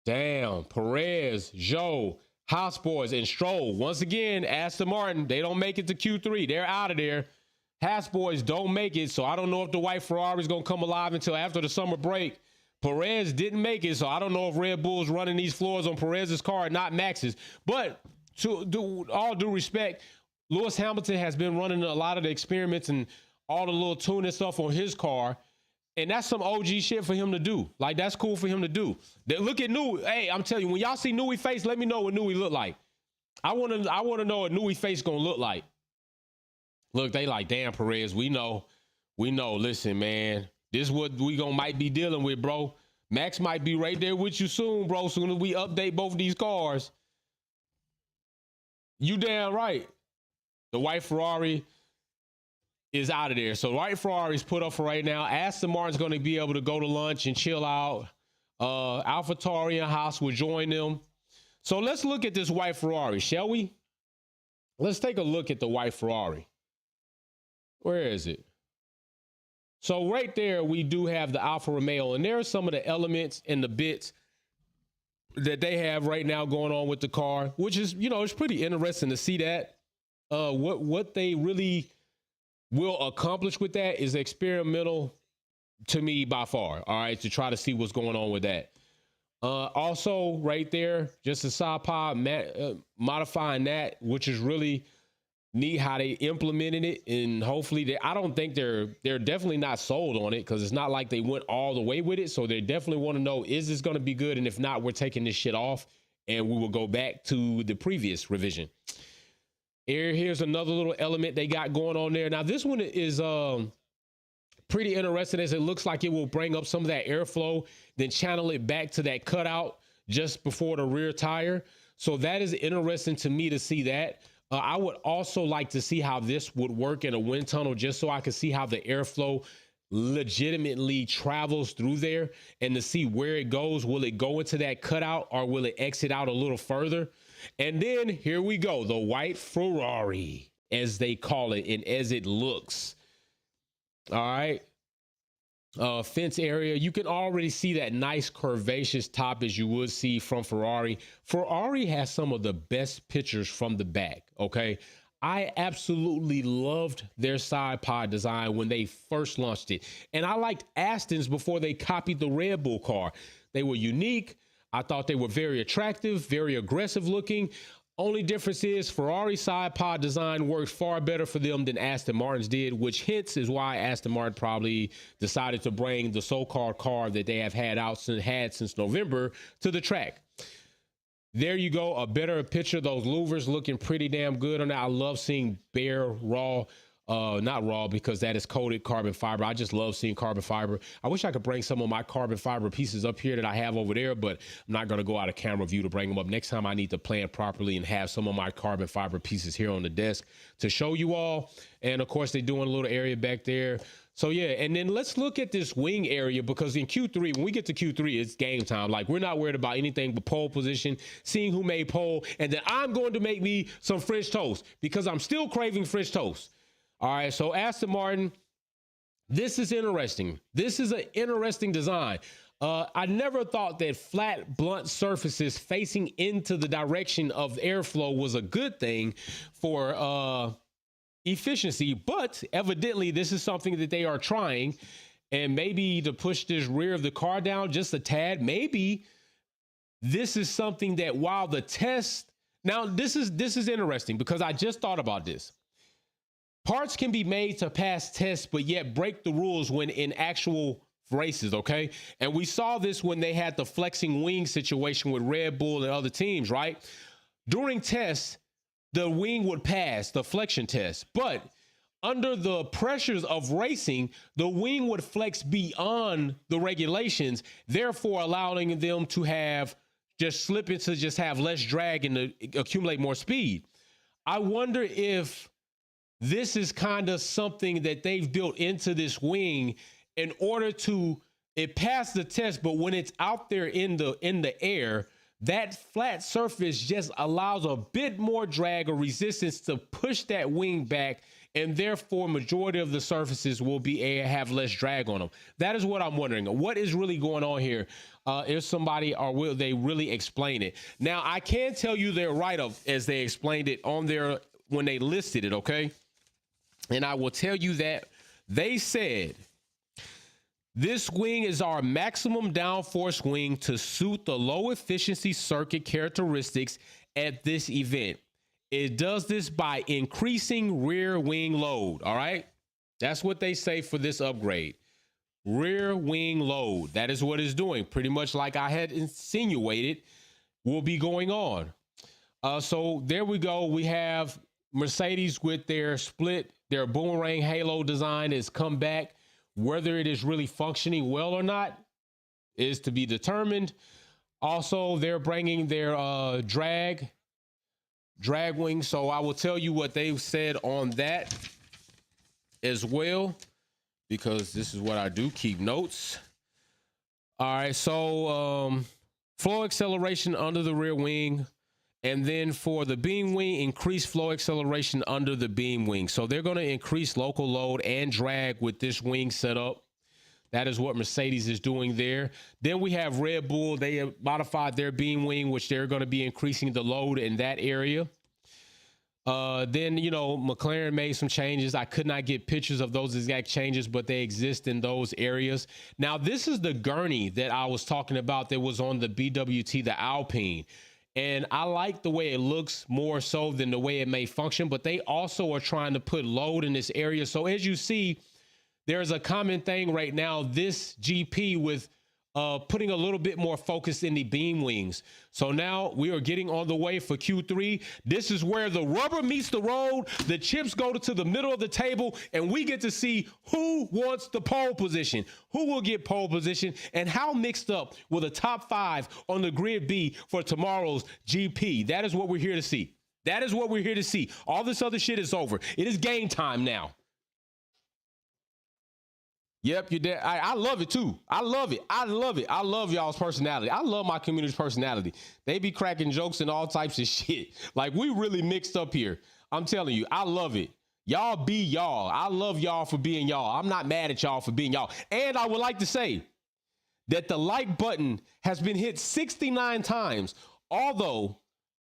Damn, Perez, Zhou, Haas boys, and Stroll. Once again, Aston Martin, they don't make it to Q3. They're out of there. Haas boys don't make it, so I don't know if the white Ferrari is going to come alive until after the summer break. Perez didn't make it, so I don't know if Red Bull's running these floors on Perez's car and not Max's. But to all due respect, Lewis Hamilton has been running a lot of the experiments and all the little tuning stuff on his car. And that's some OG shit for him to do. Like, that's cool for him to do. Look at Newey. Hey, I'm telling you, when y'all see Newey face, let me know what Newey look like. I want to know what Newey face gonna look like. Look, they like, damn, Perez, we know. Listen, man, this is what we might be dealing with, bro. Max might be right there with you soon, bro. Soon as we update both of these cars. You damn right. The white Ferrari is out of there. So white Ferrari's put up for right now. Aston Martin's going to be able to go to lunch and chill out. AlphaTauri and Haas will join them. So let's look at this white Ferrari, shall we? Let's take a look at the white Ferrari. Where is it? So right there, we do have the Alfa Romeo, and there are some of the elements and the bits that they have right now going on with the car, which is, it's pretty interesting to see that. What they really will accomplish with that is experimental to me by far. All right, to try to see what's going on with that. Also, right there, just a side pod modifying that, which is really neat how they implemented it, and hopefully I don't think they're definitely not sold on it, because it's not like they went all the way with it. So they definitely want to know, is this going to be good? And if not, we're taking this shit off and we will go back to the previous revision. Here's another little element they got going on there. Now this one is pretty interesting, as it looks like it will bring up some of that airflow, then channel it back to that cutout just before the rear tire. So that is interesting to me to see that. I would also like to see how this would work in a wind tunnel, just so I can see how the airflow legitimately travels through there, and to see where it goes. Will it go into that cutout, or will it exit out a little further? And then here we go, the white Ferrari, as they call it, and as it looks. All right. Fence area, you can already see that nice curvaceous top, as you would see from Ferrari. Ferrari has some of the best pictures from the back. Okay, I absolutely loved their side pod design when they first launched it, and I liked Aston's before they copied the Red Bull car. They were unique. I thought they were very attractive, very aggressive looking. Only difference is Ferrari side pod design works far better for them than Aston Martin's did, which hence is why Aston Martin probably decided to bring the so-called car that they have had since November to the track. There you go, a better picture. Those louvers looking pretty damn good on that. I love seeing bare, raw, not raw because that is coated carbon fiber. I just love seeing carbon fiber. I wish I could bring some of my carbon fiber pieces up here that I have over there, but I'm not going to go out of camera view to bring them up. Next time I need to plan properly and have some of my carbon fiber pieces here on the desk to show you all. And of course, they're doing a little area back there. So yeah, and then let's look at this wing area, because in Q3, when we get to Q3, it's game time. Like, we're not worried about anything but pole position, seeing who made pole, and then I'm going to make me some French toast, because I'm still craving French toast. All right, so Aston Martin, this is interesting. This is an interesting design. I never thought that flat, blunt surfaces facing into the direction of airflow was a good thing for efficiency, but evidently this is something that they are trying, and maybe to push this rear of the car down just a tad. Maybe this is something that, while the test, now this is interesting, because I just thought about this. Parts can be made to pass tests, but yet break the rules when in actual races, okay? And we saw this when they had the flexing wing situation with Red Bull and other teams, right? During tests, the wing would pass the flexion test, but under the pressures of racing, the wing would flex beyond the regulations, therefore allowing them to have just slip into just have less drag and to accumulate more speed. I wonder if this is kind of something that they've built into this wing in order to, it passed the test, but when it's out there in the air, that flat surface just allows a bit more drag or resistance to push that wing back, and therefore majority of the surfaces will have less drag on them. That is what I'm wondering. What is really going on here? Is somebody, or will they really explain it? Now, I can tell you their write-up as they explained it on their, when they listed it, okay? And I will tell you that they said, this wing is our maximum downforce wing to suit the low efficiency circuit characteristics at this event. It does this by increasing rear wing load. All right. That's what they say for this upgrade. Rear wing load. That is what it's doing. Pretty much like I had insinuated will be going on. So there we go. We have Mercedes with their split, their boomerang halo design has come back. Whether it is really functioning well or not is to be determined. Also, they're bringing their drag wing. So I will tell you what they've said on that as well, because this is what I do, keep notes. All right, so flow acceleration under the rear wing. And then for the beam wing, increase flow acceleration under the beam wing. So they're going to increase local load and drag with this wing setup. That is what Mercedes is doing there. Then we have Red Bull. They have modified their beam wing, which they're going to be increasing the load in that area. Then, you know, McLaren made some changes. I could not get pictures of those exact changes, but they exist in those areas. Now, this is the gurney that I was talking about that was on the BWT, the Alpine. And I like the way it looks more so than the way it may function, but they also are trying to put load in this area. So as you see, there's a common thing right now, this GP with putting a little bit more focus in the beam wings. So now we are getting on the way for Q3. This is where the rubber meets the road. The chips go to the middle of the table, and we get to see who wants the pole position, who will get pole position, and how mixed up will the top 5 on the grid be for tomorrow's GP. That is what we're here to see. That is what we're here to see. All this other shit is over. It is game time now. Yep, you're there. I love it too. I love it. I love it. I love y'all's personality. I love my community's personality. They be cracking jokes and all types of shit. Like, we really mixed up here. I'm telling you, I love it. Y'all be y'all. I love y'all for being y'all. I'm not mad at y'all for being y'all. And I would like to say that the like button has been hit 69 times, although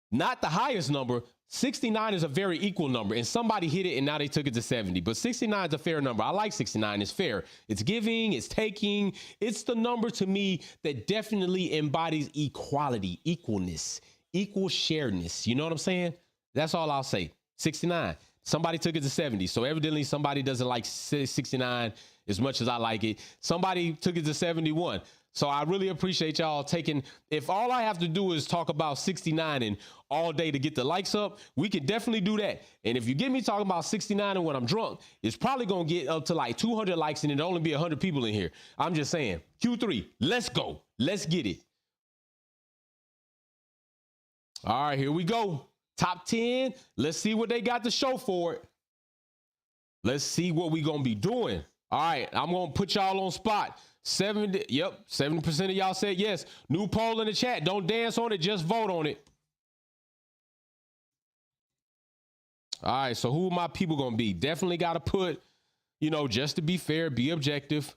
not the highest number. 69 is a very equal number, and somebody hit it and now they took it to 70, but 69 is a fair number. I like 69. It's fair. It's giving, it's taking. It's the number to me that definitely embodies equality, equalness, equal sharedness. You know what I'm saying? That's all I'll say. 69. Somebody took it to 70. So evidently somebody doesn't like 69 as much as I like it. Somebody took it to 71. So I really appreciate y'all taking, if all I have to do is talk about 69 and all day to get the likes up, we can definitely do that. And if you get me talking about 69 and when I'm drunk, it's probably going to get up to like 200 likes and it'll only be 100 people in here. I'm just saying, Q3, let's go. Let's get it. All right, here we go. Top 10. Let's see what they got to show for it. Let's see what we going to be doing. All right, I'm going to put y'all on spot. 70% of y'all said yes. New poll in the chat. Don't dance on it, just vote on it. All right, so who are my people gonna be? Definitely gotta put, you know, just to be fair, be objective.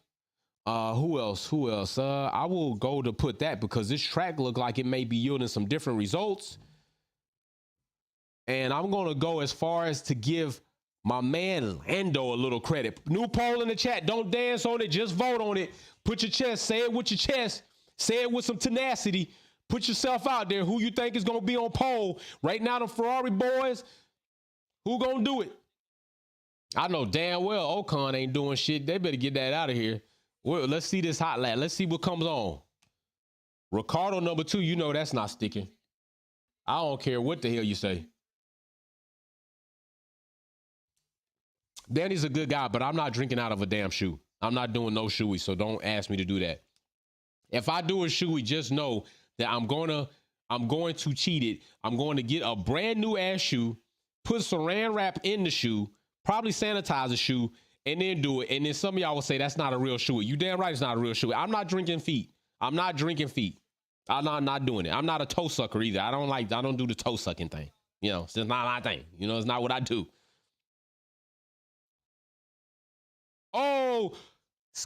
Who else? I will go to put that because this track look like it may be yielding some different results. And I'm gonna go as far as to give my man Lando a little credit. New poll in the chat. Don't dance on it, just vote on it. Put your chest, say it with your chest, say it with some tenacity. Put yourself out there. Who you think is going to be on pole? Right now, the Ferrari boys, who going to do it? I know damn well Ocon ain't doing shit. They better get that out of here. Well, let's see this hot lad. Let's see what comes on. Ricardo number 2, you know that's not sticking. I don't care what the hell you say. Danny's a good guy, but I'm not drinking out of a damn shoe. I'm not doing no shoey, so don't ask me to do that. If I do a shoey, just know that I'm going to cheat it. I'm going to get a brand new ass shoe, put saran wrap in the shoe, probably sanitize the shoe, and then do it. And then some of y'all will say that's not a real shoey. You damn right it's not a real shoey. I'm not drinking feet. I'm not drinking feet. I'm not doing it. I'm not a toe sucker either. I don't do the toe sucking thing. You know, it's just not my thing. You know, it's not what I do. Oh,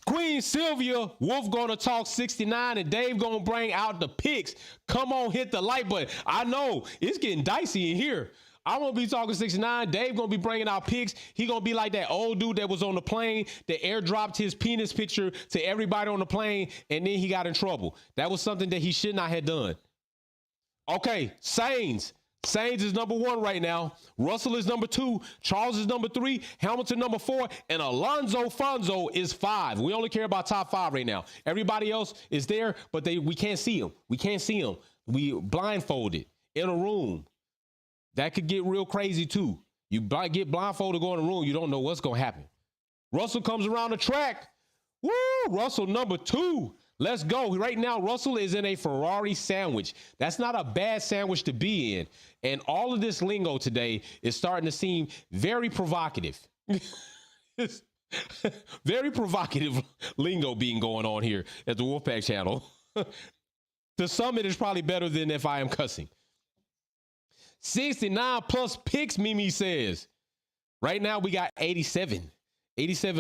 Queen Sylvia, Wolf gonna talk 69 and Dave gonna bring out the picks. Come on, hit the like button. I know it's getting dicey in here. I'm gonna be talking 69. Dave gonna be bringing out picks. He gonna be like that old dude that was on the plane that airdropped his penis picture to everybody on the plane and then he got in trouble. That was something that he should not have done. Okay, Sainz. Sainz is number 1 right now. Russell is number 2. Charles is number 3. Hamilton number 4. And Alonso Fonzo is 5. We only care about top 5 right now. Everybody else is there, but we can't see them. We can't see them. We blindfolded in a room. That could get real crazy too. You get blindfolded, go in a room, you don't know what's going to happen. Russell comes around the track. Woo! Russell number 2. Let's go. Right now, Russell is in a Ferrari sandwich. That's not a bad sandwich to be in. And all of this lingo today is starting to seem very provocative. Very provocative lingo being going on here at the Wolfpack channel. To some, it is probably better than if I am cussing. 69 plus picks, Mimi says. Right now, we got 87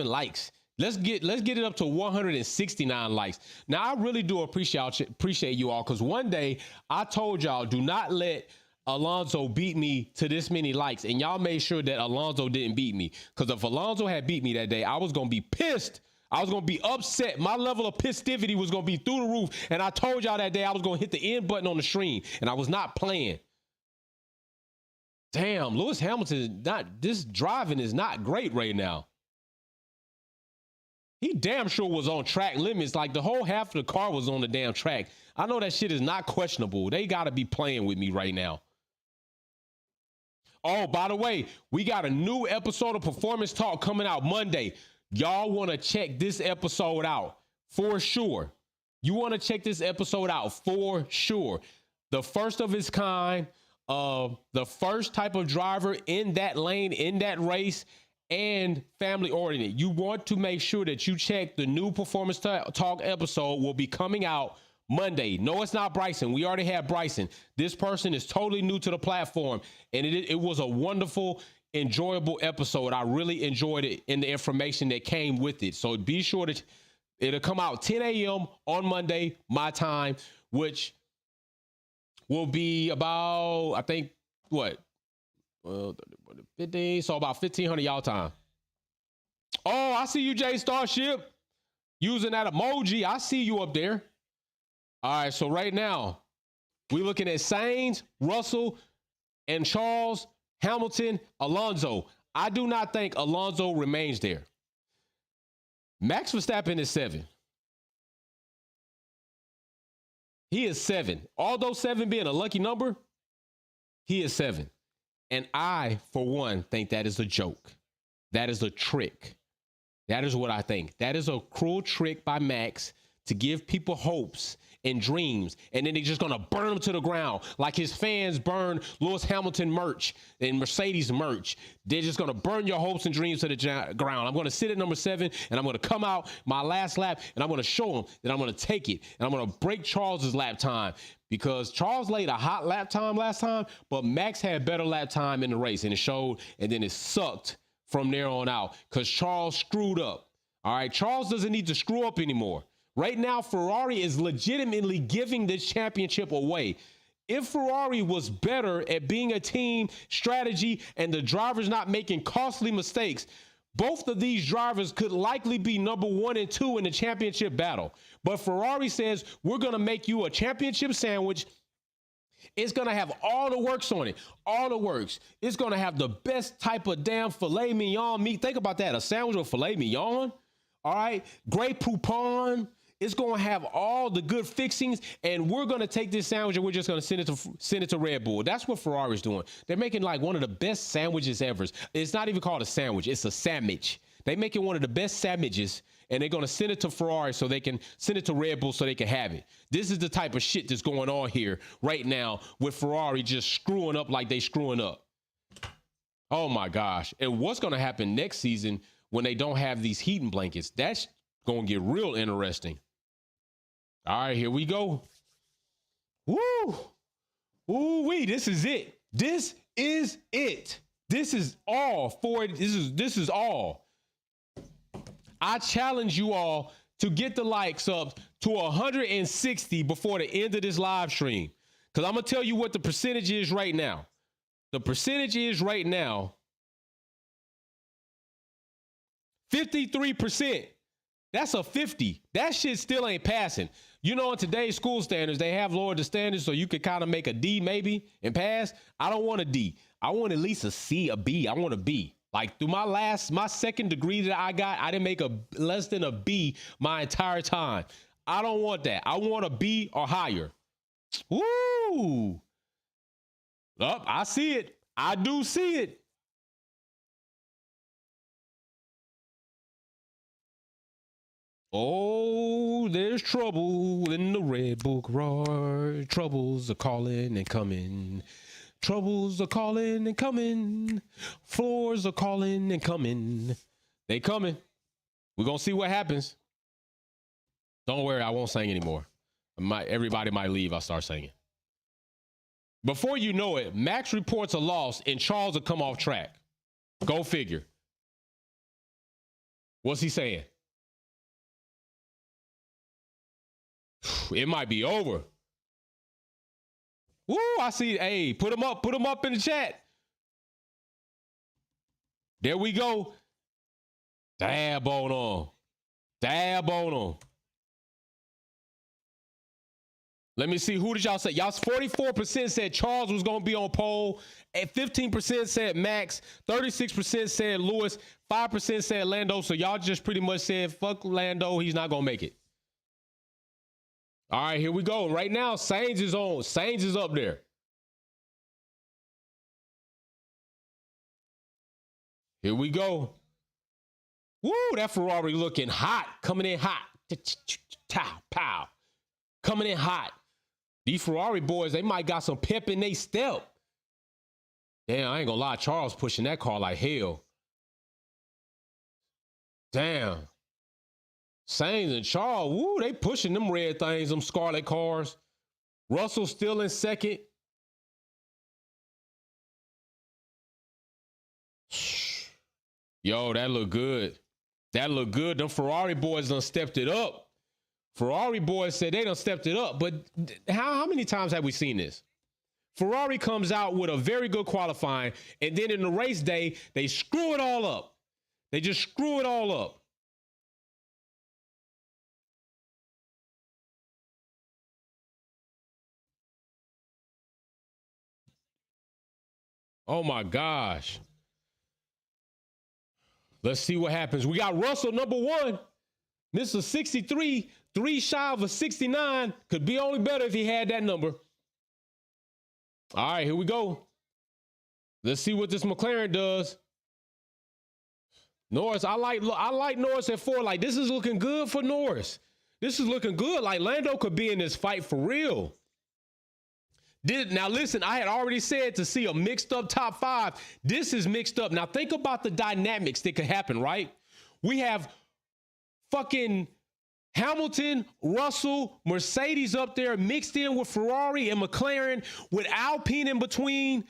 likes. Let's get it up to 169 likes. Now, I really do appreciate you all because one day I told y'all, do not let Alonso beat me to this many likes. And y'all made sure that Alonso didn't beat me. Because if Alonso had beat me that day, I was going to be pissed. I was going to be upset. My level of pissivity was going to be through the roof. And I told y'all that day I was going to hit the end button on the stream. And I was not playing. Damn, Lewis Hamilton, this driving is not great right now. He damn sure was on track limits. Like the whole half of the car was on the damn track. I know that shit is not questionable. They got to be playing with me right now. Oh, by the way, we got a new episode of Performance Talk coming out Monday. Y'all want to check this episode out for sure. You want to check this episode out for sure. The first of its kind, the first type of driver in that lane, in that race, and family oriented. You want to make sure that you check the new Performance Talk episode will be coming out Monday. No, it's not Bryson. We already have Bryson. This person is totally new to the platform, and it was a wonderful, enjoyable episode. I really enjoyed it and the information that came with it. So be sure that it'll come out 10 a.m. on Monday, my time, which will be about, I think, what? 15, so about 1,500 y'all time. Oh, I see you, Jay Starship, using that emoji. I see you up there. All right, so right now, we're looking at Sainz, Russell, and Charles, Hamilton, Alonso. I do not think Alonso remains there. Max Verstappen is 7. He is 7. Although 7 being a lucky number, he is 7. And I, for one, think that is a joke. That is a trick. That is what I think. That is a cruel trick by Max to give people hopes and dreams, and then they're just gonna burn them to the ground like his fans burn Lewis Hamilton merch and Mercedes merch. They're just gonna burn your hopes and dreams to the ground. I'm gonna sit at number 7, and I'm gonna come out my last lap, and I'm gonna show them that I'm gonna take it, and I'm gonna break Charles's lap time, because Charles laid a hot lap time last time, but Max had better lap time in the race, and it showed, and then it sucked from there on out because Charles screwed up. All right, Charles doesn't need to screw up anymore. Right now, Ferrari is legitimately giving this championship away. If Ferrari was better at being a team strategy and the drivers not making costly mistakes, both of these drivers could likely be number 1 and 2 in the championship battle. But Ferrari says, we're going to make you a championship sandwich. It's going to have all the works on it. All the works. It's going to have the best type of damn filet mignon meat. Think about that. A sandwich with filet mignon. All right. Grey Poupon. It's going to have all the good fixings, and we're going to take this sandwich and we're just going to send it to Red Bull. That's what Ferrari's doing. They're making like one of the best sandwiches ever. It's not even called a sandwich. It's a sandwich. They're making one of the best sandwiches, and they're going to send it to Ferrari so they can send it to Red Bull so they can have it. This is the type of shit that's going on here right now with Ferrari just screwing up like they screwing up. Oh my gosh. And what's going to happen next season when they don't have these heating blankets? That's going to get real interesting. All right, here we go. Woo! Ooh-wee, this is it. This is it. This is all for it. This is all. I challenge you all to get the likes up to 160 before the end of this live stream. Because I'm going to tell you what the percentage is right now. The percentage is right now 53%. That's a 50. That shit still ain't passing. You know, in today's school standards, they have lowered the standards so you could kind of make a D maybe and pass. I don't want a D. I want at least a C, a B. I want a B. Like through my second degree that I got, I didn't make a less than a B my entire time. I don't want that. I want a B or higher. Woo! Up, I see it. I do see it. Oh, there's trouble in the Red Bull garage. Troubles are calling and coming. Troubles are calling and coming. Floors are calling and coming. They coming. We're going to see what happens. Don't worry, I won't sing anymore. Everybody might leave. I'll start singing. Before you know it, Max reports a loss and Charles will come off track. Go figure. What's he saying? It might be over. Woo, I see. Hey, put them up in the chat. There we go. Dab on them. Dab on them. Let me see. Who did y'all say? Y'all 44% said Charles was going to be on pole. And 15% said Max. 36% said Lewis. 5% said Lando. So y'all just pretty much said, fuck Lando. He's not going to make it. All right, here we go. Right now, Sainz is on. Sainz is up there. Here we go. Woo, that Ferrari looking hot. Coming in hot. Pow. Coming in hot. These Ferrari boys, they might got some pep in they step. Damn, I ain't gonna lie. Charles pushing that car like hell. Damn. Sainz and Charles, woo, they pushing them red things, them scarlet cars. Russell still in second. Yo, that look good. That look good. Them Ferrari boys done stepped it up. Ferrari boys said they done stepped it up. But how many times have we seen this? Ferrari comes out with a very good qualifying, and then in the race day, they screw it all up. They just screw it all up. Oh my gosh. Let's see what happens. We got Russell, number one. Mr. 63, 3 shy of a 69. Could be only better if he had that number. All right, here we go. Let's see what this McLaren does. Norris, I like Norris at 4. Like, this is looking good for Norris. This is looking good. Like, Lando could be in this fight for real. Now, listen, I had already said to see a mixed up top 5. This is mixed up. Now, think about the dynamics that could happen, right? We have fucking Hamilton, Russell, Mercedes up there mixed in with Ferrari and McLaren with Alpine in between.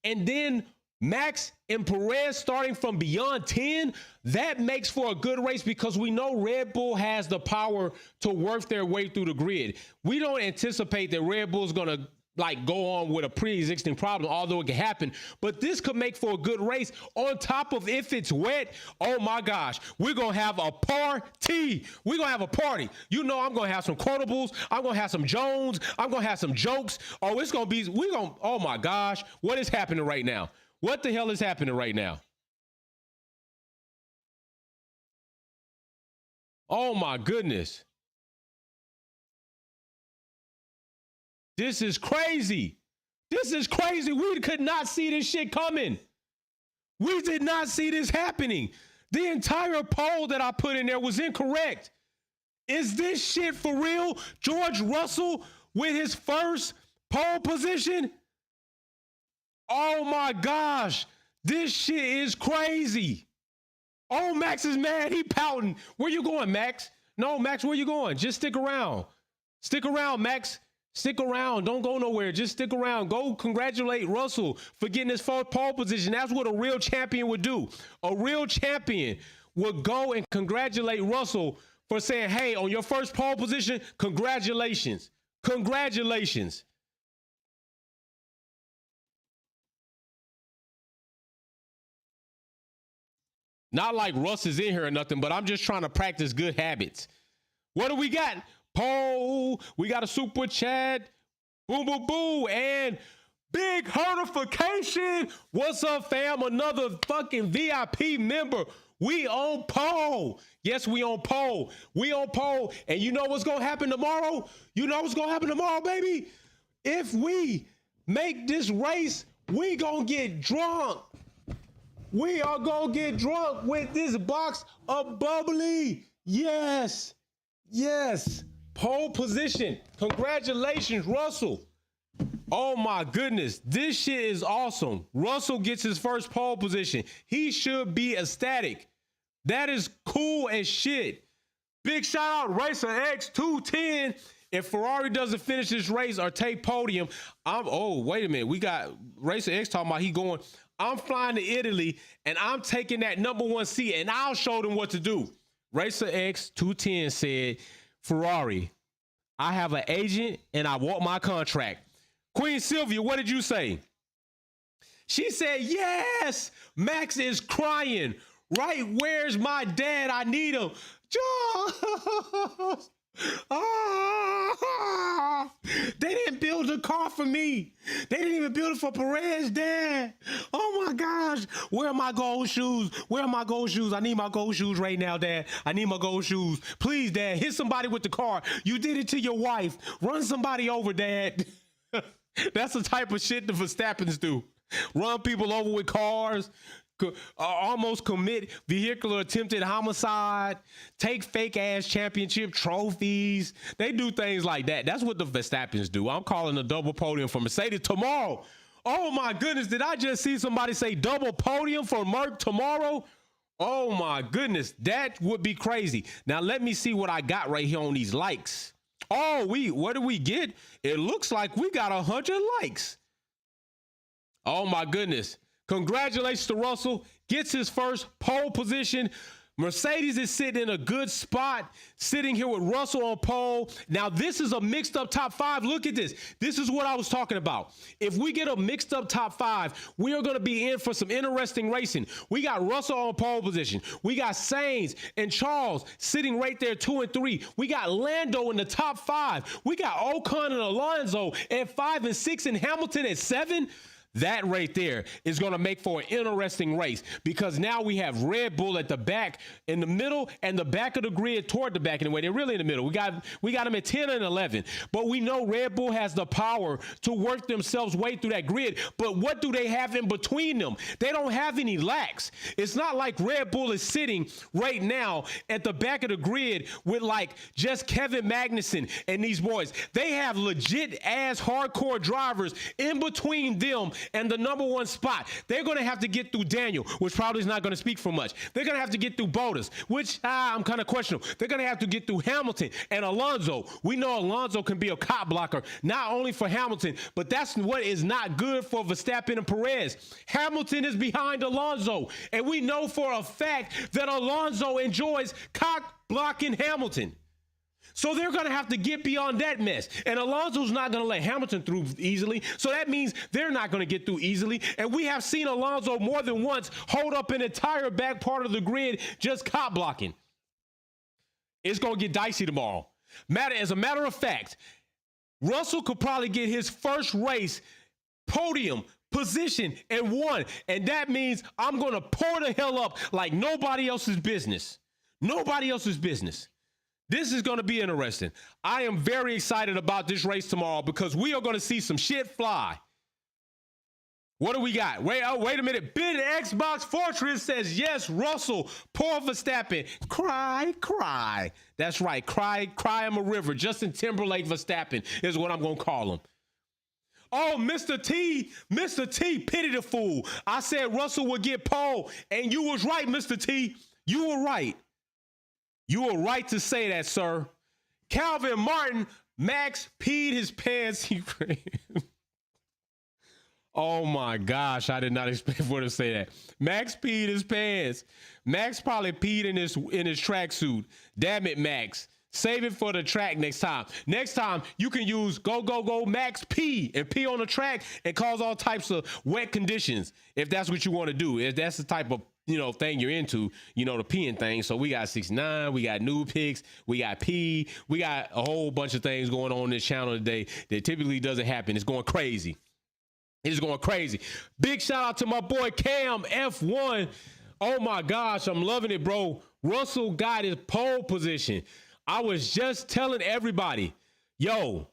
And then Max and Perez starting from beyond 10. That makes for a good race because we know Red Bull has the power to work their way through the grid. We don't anticipate that Red Bull's going to go on with a pre-existing problem, although it can happen. But this could make for a good race. On top of if it's wet, oh my gosh, we're going to have a party. We're going to have a party. You know, I'm going to have some quotables. I'm going to have some Jones. I'm going to have some jokes. Oh, it's going to be, oh my gosh, what is happening right now? What the hell is happening right now? Oh my goodness. This is crazy. This is crazy. We could not see this shit coming. We did not see this happening. The entire poll that I put in there was incorrect. Is this shit for real? George Russell with his first pole position? Oh my gosh. This shit is crazy. Oh, Max is mad. He pouting. Where you going, Max? No, Max, where you going? Just stick around. Stick around, Max. Stick around. Don't go nowhere. Just stick around. Go congratulate Russell for getting his first pole position. That's what a real champion would do. A real champion would go and congratulate Russell for saying, hey, on your first pole position, congratulations. Congratulations. Not like Russ is in here or nothing, but I'm just trying to practice good habits. What do we got? Poll, we got a super chat, boom, boom, boom, and big hertification. What's up, fam? Another fucking VIP member. We on poll. Yes, we on poll. We on poll. And you know what's going to happen tomorrow? You know what's going to happen tomorrow, baby? If we make this race, we going to get drunk. We are going to get drunk with this box of bubbly. Yes. Yes. Pole position. Congratulations, Russell. Oh my goodness. This shit is awesome. Russell gets his first pole position. He should be ecstatic. That is cool as shit. Big shout out Racer X 210. If Ferrari doesn't finish this race or take podium, oh, wait a minute. We got Racer X talking about he going, I'm flying to Italy and I'm taking that #1 seat and I'll show them what to do. Racer X 210 said, Ferrari, I have an agent and I want my contract. Queen Sylvia, what did you say? She said, yes, Max is crying. Right, where's my dad? I need him. Oh, they didn't build a car for me. They didn't even build it for Perez, Dad. Oh my gosh. Where are my gold shoes? Where are my gold shoes? I need my gold shoes right now, Dad. I need my gold shoes. Please, Dad, hit somebody with the car. You did it to your wife. Run somebody over, Dad. That's the type of shit the Verstappens do. Run people over with cars. Almost commit vehicular attempted homicide, take fake ass championship trophies. They do things like that. That's what the Verstappens do. I'm calling a double podium for Mercedes tomorrow. Oh my goodness, did I just see somebody say double podium for Merc tomorrow? Oh my goodness, that would be crazy. Now let me see what I got right here on these likes. Oh, what do we get? It looks like we got 100 likes. Oh my goodness. Congratulations to Russell, gets his first pole position. Mercedes is sitting in a good spot, sitting here with Russell on pole. Now, this is a mixed up top five. Look at this. This is what I was talking about. If we get a mixed up top five, we are going to be in for some interesting racing. We got Russell on pole position. We got Sainz and Charles sitting right there 2 and 3. We got Lando in the top 5. We got Ocon and Alonso at 5 and 6 and Hamilton at 7. That right there is going to make for an interesting race because now we have Red Bull at the back, in the middle, and the back of the grid toward the back. Anyway, they're really in the middle. We got them at 10 and 11. But we know Red Bull has the power to work themselves way through that grid. But what do they have in between them? They don't have any lacks. It's not like Red Bull is sitting right now at the back of the grid with like just Kevin Magnussen and these boys. They have legit ass hardcore drivers in between them and the number 1 spot. They're going to have to get through Daniel, which probably is not going to speak for much. They're going to have to get through Bottas, which I'm kind of questionable. They're going to have to get through Hamilton and Alonso. We know Alonso can be a cop blocker, not only for Hamilton, but that's what is not good for Verstappen and Perez. Hamilton is behind Alonso, and we know for a fact that Alonso enjoys cock blocking Hamilton. So they're going to have to get beyond that mess. And Alonso's not going to let Hamilton through easily. So that means they're not going to get through easily. And we have seen Alonso more than once hold up an entire back part of the grid just cop blocking. It's going to get dicey tomorrow. As a matter of fact, Russell could probably get his first race podium position and won. And that means I'm going to pour the hell up like nobody else's business. Nobody else's business. This is going to be interesting. I am very excited about this race tomorrow because we are going to see some shit fly. What do we got? Wait a minute. Bid Xbox Fortress says, yes, Russell, poor Verstappen. Cry, cry. That's right. Cry him a river. Justin Timberlake Verstappen is what I'm going to call him. Oh, Mr. T, pity the fool. I said Russell would get pole, and you was right, Mr. T. You were right. You were right to say that, sir. Calvin Martin, Max peed his pants. Oh my gosh, I did not expect for him to say that. Max peed his pants. Max probably peed in his tracksuit. Damn it, Max. Save it for the track next time. Next time, you can use go, Max P and pee on the track and cause all types of wet conditions if that's what you want to do. If that's the type of thing you're into, the peeing thing. So we got 69, we got new picks, we got P, we got a whole bunch of things going on this channel today that typically doesn't happen. It's going crazy. It's going crazy. Big shout out to my boy Cam F1. Oh my gosh, I'm loving it, bro. Russell got his pole position. I was just telling everybody, yo,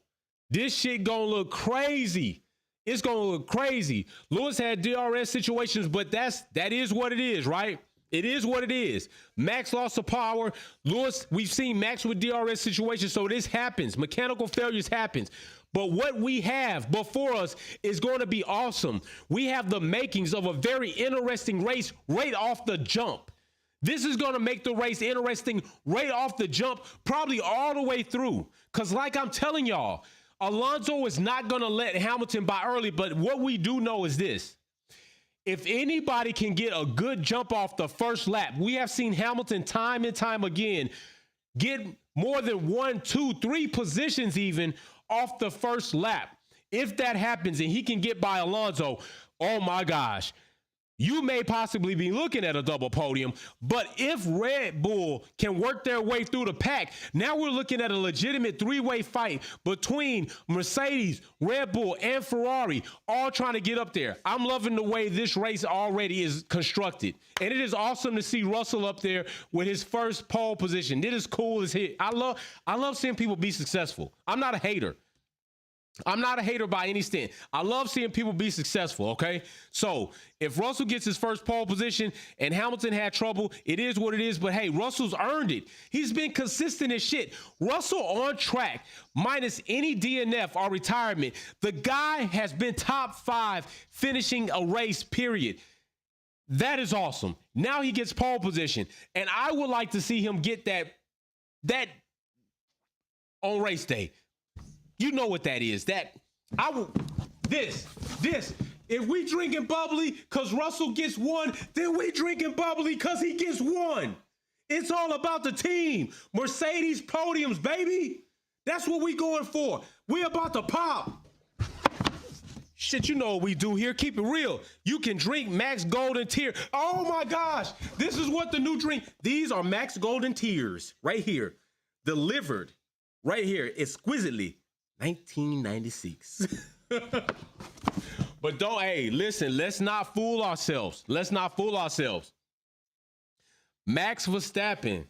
this shit gonna look crazy. It's going to look crazy. Lewis had DRS situations, but that is what it is, right? It is what it is. Max lost the power. Lewis, we've seen Max with DRS situations, so this happens. Mechanical failures happens. But what we have before us is going to be awesome. We have the makings of a very interesting race right off the jump. This is going to make the race interesting right off the jump, probably all the way through. Because like I'm telling y'all, Alonso is not going to let Hamilton by early, but what we do know is this. If anybody can get a good jump off the first lap, we have seen Hamilton time and time again get more than 1, 2, 3 positions even off the first lap. If that happens and he can get by Alonso, oh my gosh, you may possibly be looking at a double podium. But if Red Bull can work their way through the pack, now we're looking at a legitimate three-way fight between Mercedes, Red Bull, and Ferrari, all trying to get up there. I'm loving the way this race already is constructed. And it is awesome to see Russell up there with his first pole position. It is cool as hit. I love seeing people be successful. I'm not a hater. I'm not a hater by any stint. I love seeing people be successful, okay? So if Russell gets his first pole position and Hamilton had trouble, it is what it is. But hey, Russell's earned it. He's been consistent as shit. Russell on track, minus any DNF or retirement. The guy has been top 5 finishing a race, period. That is awesome. Now he gets pole position. And I would like to see him get that on race day. You know what that is. This. If we drinking bubbly because Russell gets one, then we drinking bubbly because he gets one. It's all about the team. Mercedes podiums, baby. That's what we going for. We about to pop. Shit, you know what we do here. Keep it real. You can drink Max Golden Tier. Oh my gosh. This is what the new drink. These are Max Golden Tiers right here. Delivered right here exquisitely. 1996. But hey, listen, let's not fool ourselves. Max Verstappen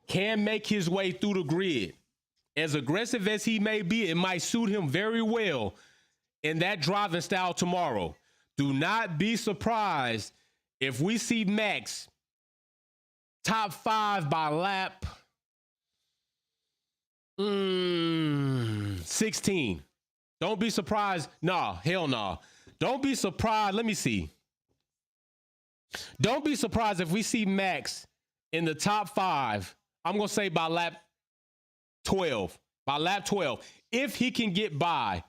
can make his way through the grid. As aggressive as he may be, it might suit him very well in that driving style tomorrow. Do not be surprised if we see Max top 5 by lap 16. Don't be surprised. Nah, hell nah. Don't be surprised. Let me see. Don't be surprised if we see Max in the top 5. I'm going to say by lap 12. By lap 12. If he can get by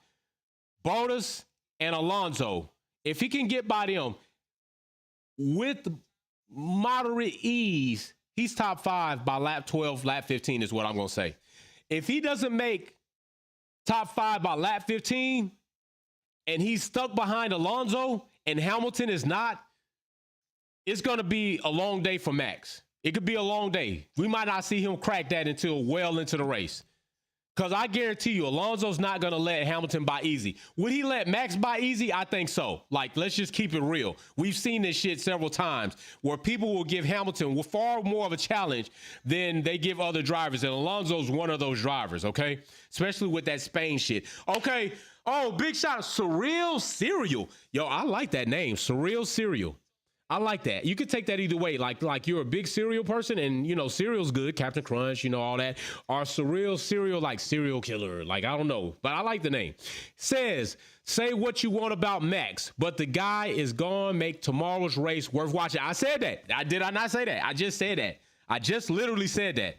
Bottas and Alonso, if he can get by them with moderate ease, he's top 5 by lap 12, lap 15 is what I'm going to say. If he doesn't make top 5 by lap 15 and he's stuck behind Alonso and Hamilton is not, it's going to be a long day for Max. It could be a long day. We might not see him crack that until well into the race. Because I guarantee you, Alonso's not going to let Hamilton by easy. Would he let Max by easy? I think so. Like, let's just keep it real. We've seen this shit several times where people will give Hamilton far more of a challenge than they give other drivers. And Alonso's one of those drivers, okay? Especially with that Spain shit. Okay. Oh, big shout out. Surreal Cereal. Yo, I like that name. Surreal Cereal. I like that. You could take that either way. Like you're a big cereal person and, you know, cereal's good. Captain Crunch, you know, all that. Or Surreal Cereal, like serial killer. Like, I don't know. But I like the name. Says, say what you want about Max, but the guy is going to make tomorrow's race worth watching. I said that. Did I not say that? I just said that. I just literally said that.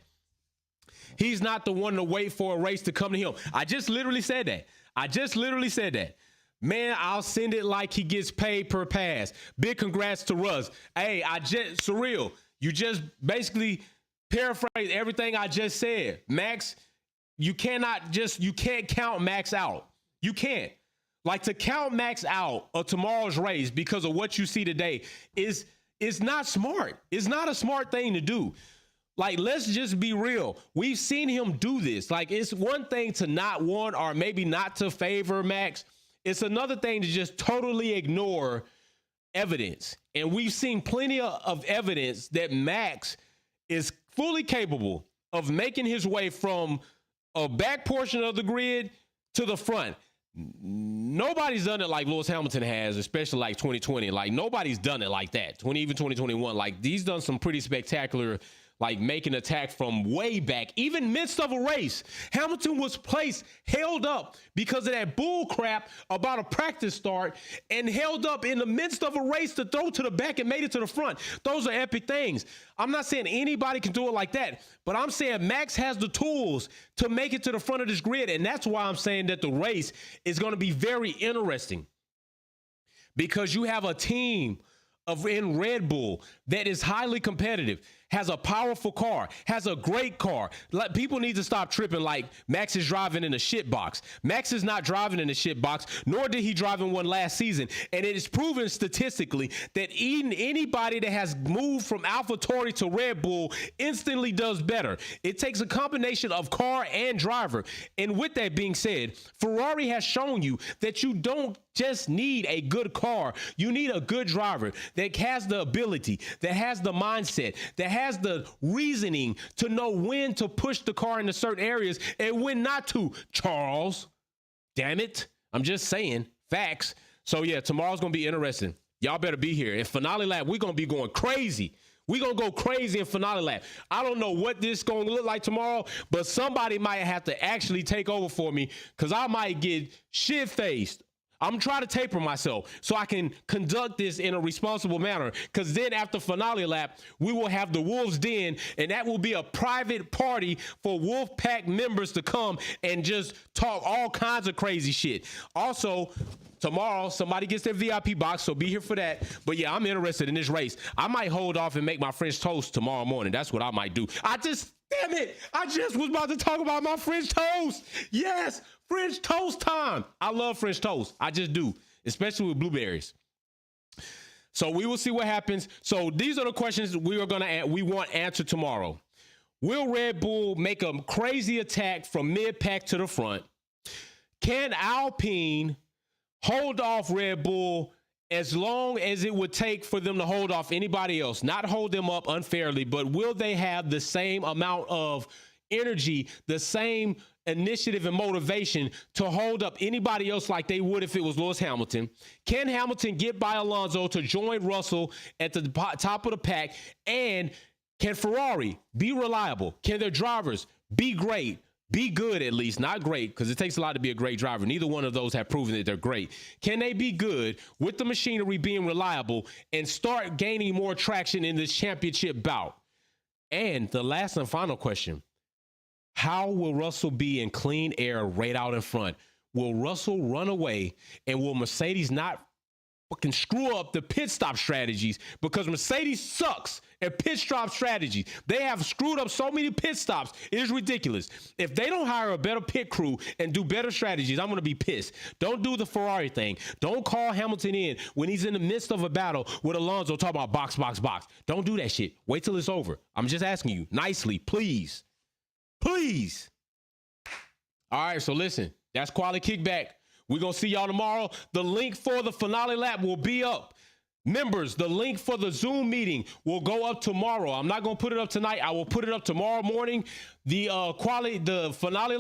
He's not the one to wait for a race to come to him. I just literally said that. Man, I'll send it like he gets paid per pass. Big congrats to Russ. Hey, Surreal, you just basically paraphrase everything I just said. Max, you can't count Max out. You can't. Like, to count Max out of tomorrow's race because of what you see today is not smart. It's not a smart thing to do. Like, let's just be real. We've seen him do this. Like, it's one thing to not want or maybe not to favor Max. It's another thing to just totally ignore evidence. And we've seen plenty of evidence that Max is fully capable of making his way from a back portion of the grid to the front. Nobody's done it like Lewis Hamilton has, especially like 2020. Like, nobody's done it like that. Even 2021. Like, he's done some pretty spectacular, like, making attack from way back, even midst of a race. Hamilton was held up because of that bull crap about a practice start and held up in the midst of a race to throw to the back and made it to the front. Those are epic things. I'm not saying anybody can do it like that, but I'm saying Max has the tools to make it to the front of this grid. And that's why I'm saying that the race is going to be very interesting because you have a team in Red Bull that is highly competitive. has a powerful car, has a great car. People need to stop tripping like Max is driving in a shit box. Max is not driving in a shit box, nor did he drive in one last season. And it is proven statistically that even anybody that has moved from AlphaTauri to Red Bull instantly does better. It takes a combination of car and driver. And with that being said, Ferrari has shown you that you don't just need a good car. You need a good driver that has the ability, that has the mindset, that has the reasoning to know when to push the car into certain areas and when not to. Charles, damn it. I'm just saying facts. So yeah, tomorrow's going to be interesting. Y'all better be here. In finale lap, we're going to be going crazy. We're going to go crazy in finale lap. I don't know what this is going to look like tomorrow, but somebody might have to actually take over for me because I might get shit-faced. I'm trying to taper myself so I can conduct this in a responsible manner, because then after finale lap, we will have the Wolves Den, and that will be a private party for Wolfpack members to come and just talk all kinds of crazy shit. Also, tomorrow, somebody gets their VIP box, so be here for that. But yeah, I'm interested in this race. I might hold off and make my French toast tomorrow morning. That's what I might do. Damn it, I just was about to talk about my French toast. Yes, French toast time. I love French toast. I just do, especially with blueberries. So we will see what happens. So these are the questions we want answered tomorrow. Will Red Bull make a crazy attack from mid-pack to the front? Can Alpine hold off Red Bull as long as it would take for them to hold off anybody else? Not hold them up unfairly, but will they have the same amount of energy, the same initiative and motivation to hold up anybody else like they would if it was Lewis Hamilton? Can Hamilton get by Alonso to join Russell at the top of the pack? And can Ferrari be reliable? Can their drivers be great? Be good, at least, not great, because it takes a lot to be a great driver. Neither one of those have proven that they're great. Can they be good with the machinery being reliable and start gaining more traction in this championship bout? And the last and final question, how will Russell be in clean air right out in front? Will Russell run away, and will Mercedes not fucking screw up the pit stop strategies? Because Mercedes sucks at pit stop strategies. They have screwed up so many pit stops. It is ridiculous. If they don't hire a better pit crew and do better strategies, I'm going to be pissed. Don't do the Ferrari thing. Don't call Hamilton in when he's in the midst of a battle with Alonso talking about box, box, box. Don't do that shit. Wait till it's over. I'm just asking you nicely, please. Please. All right, so listen, that's Quality Kickback. We're going to see y'all tomorrow. The link for the finale lap will be up. Members, the link for the Zoom meeting will go up tomorrow. I'm not going to put it up tonight. I will put it up tomorrow morning. The finale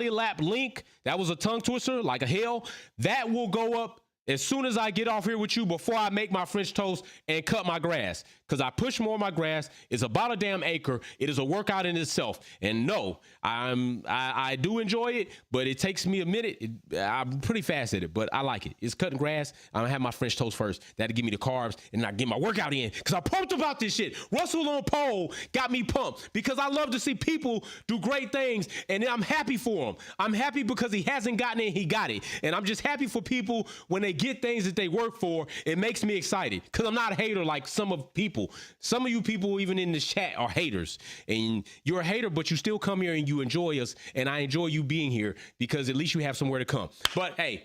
lap link, that was a tongue twister like a hell. That will go up as soon as I get off here with you, before I make my French toast and cut my grass, because I push more of my grass. It's about a damn acre. It is a workout in itself. And no, I do enjoy it, but it takes me a minute. I'm pretty fast at it, but I like it. It's cutting grass. I'm gonna have my French toast first. That'll give me the carbs, and I get my workout in, because I'm pumped about this shit. Russell on pole got me pumped, because I love to see people do great things, and I'm happy for him. I'm happy because he hasn't gotten it, he got it. And I'm just happy for people when they get things that they work for. It makes me excited, because I'm not a hater like some of you people even in the chat are haters, and you're a hater, but you still come here and you enjoy us, and I enjoy you being here, because at least you have somewhere to come. But hey,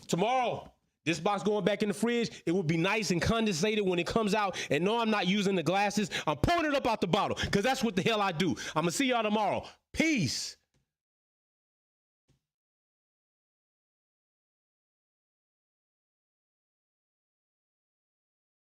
tomorrow, this box going back in the fridge, it will be nice and condensated when it comes out. And no, I'm not using the glasses. I'm pouring it up out the bottle, because that's what the hell I do. I'm gonna see y'all tomorrow. Peace.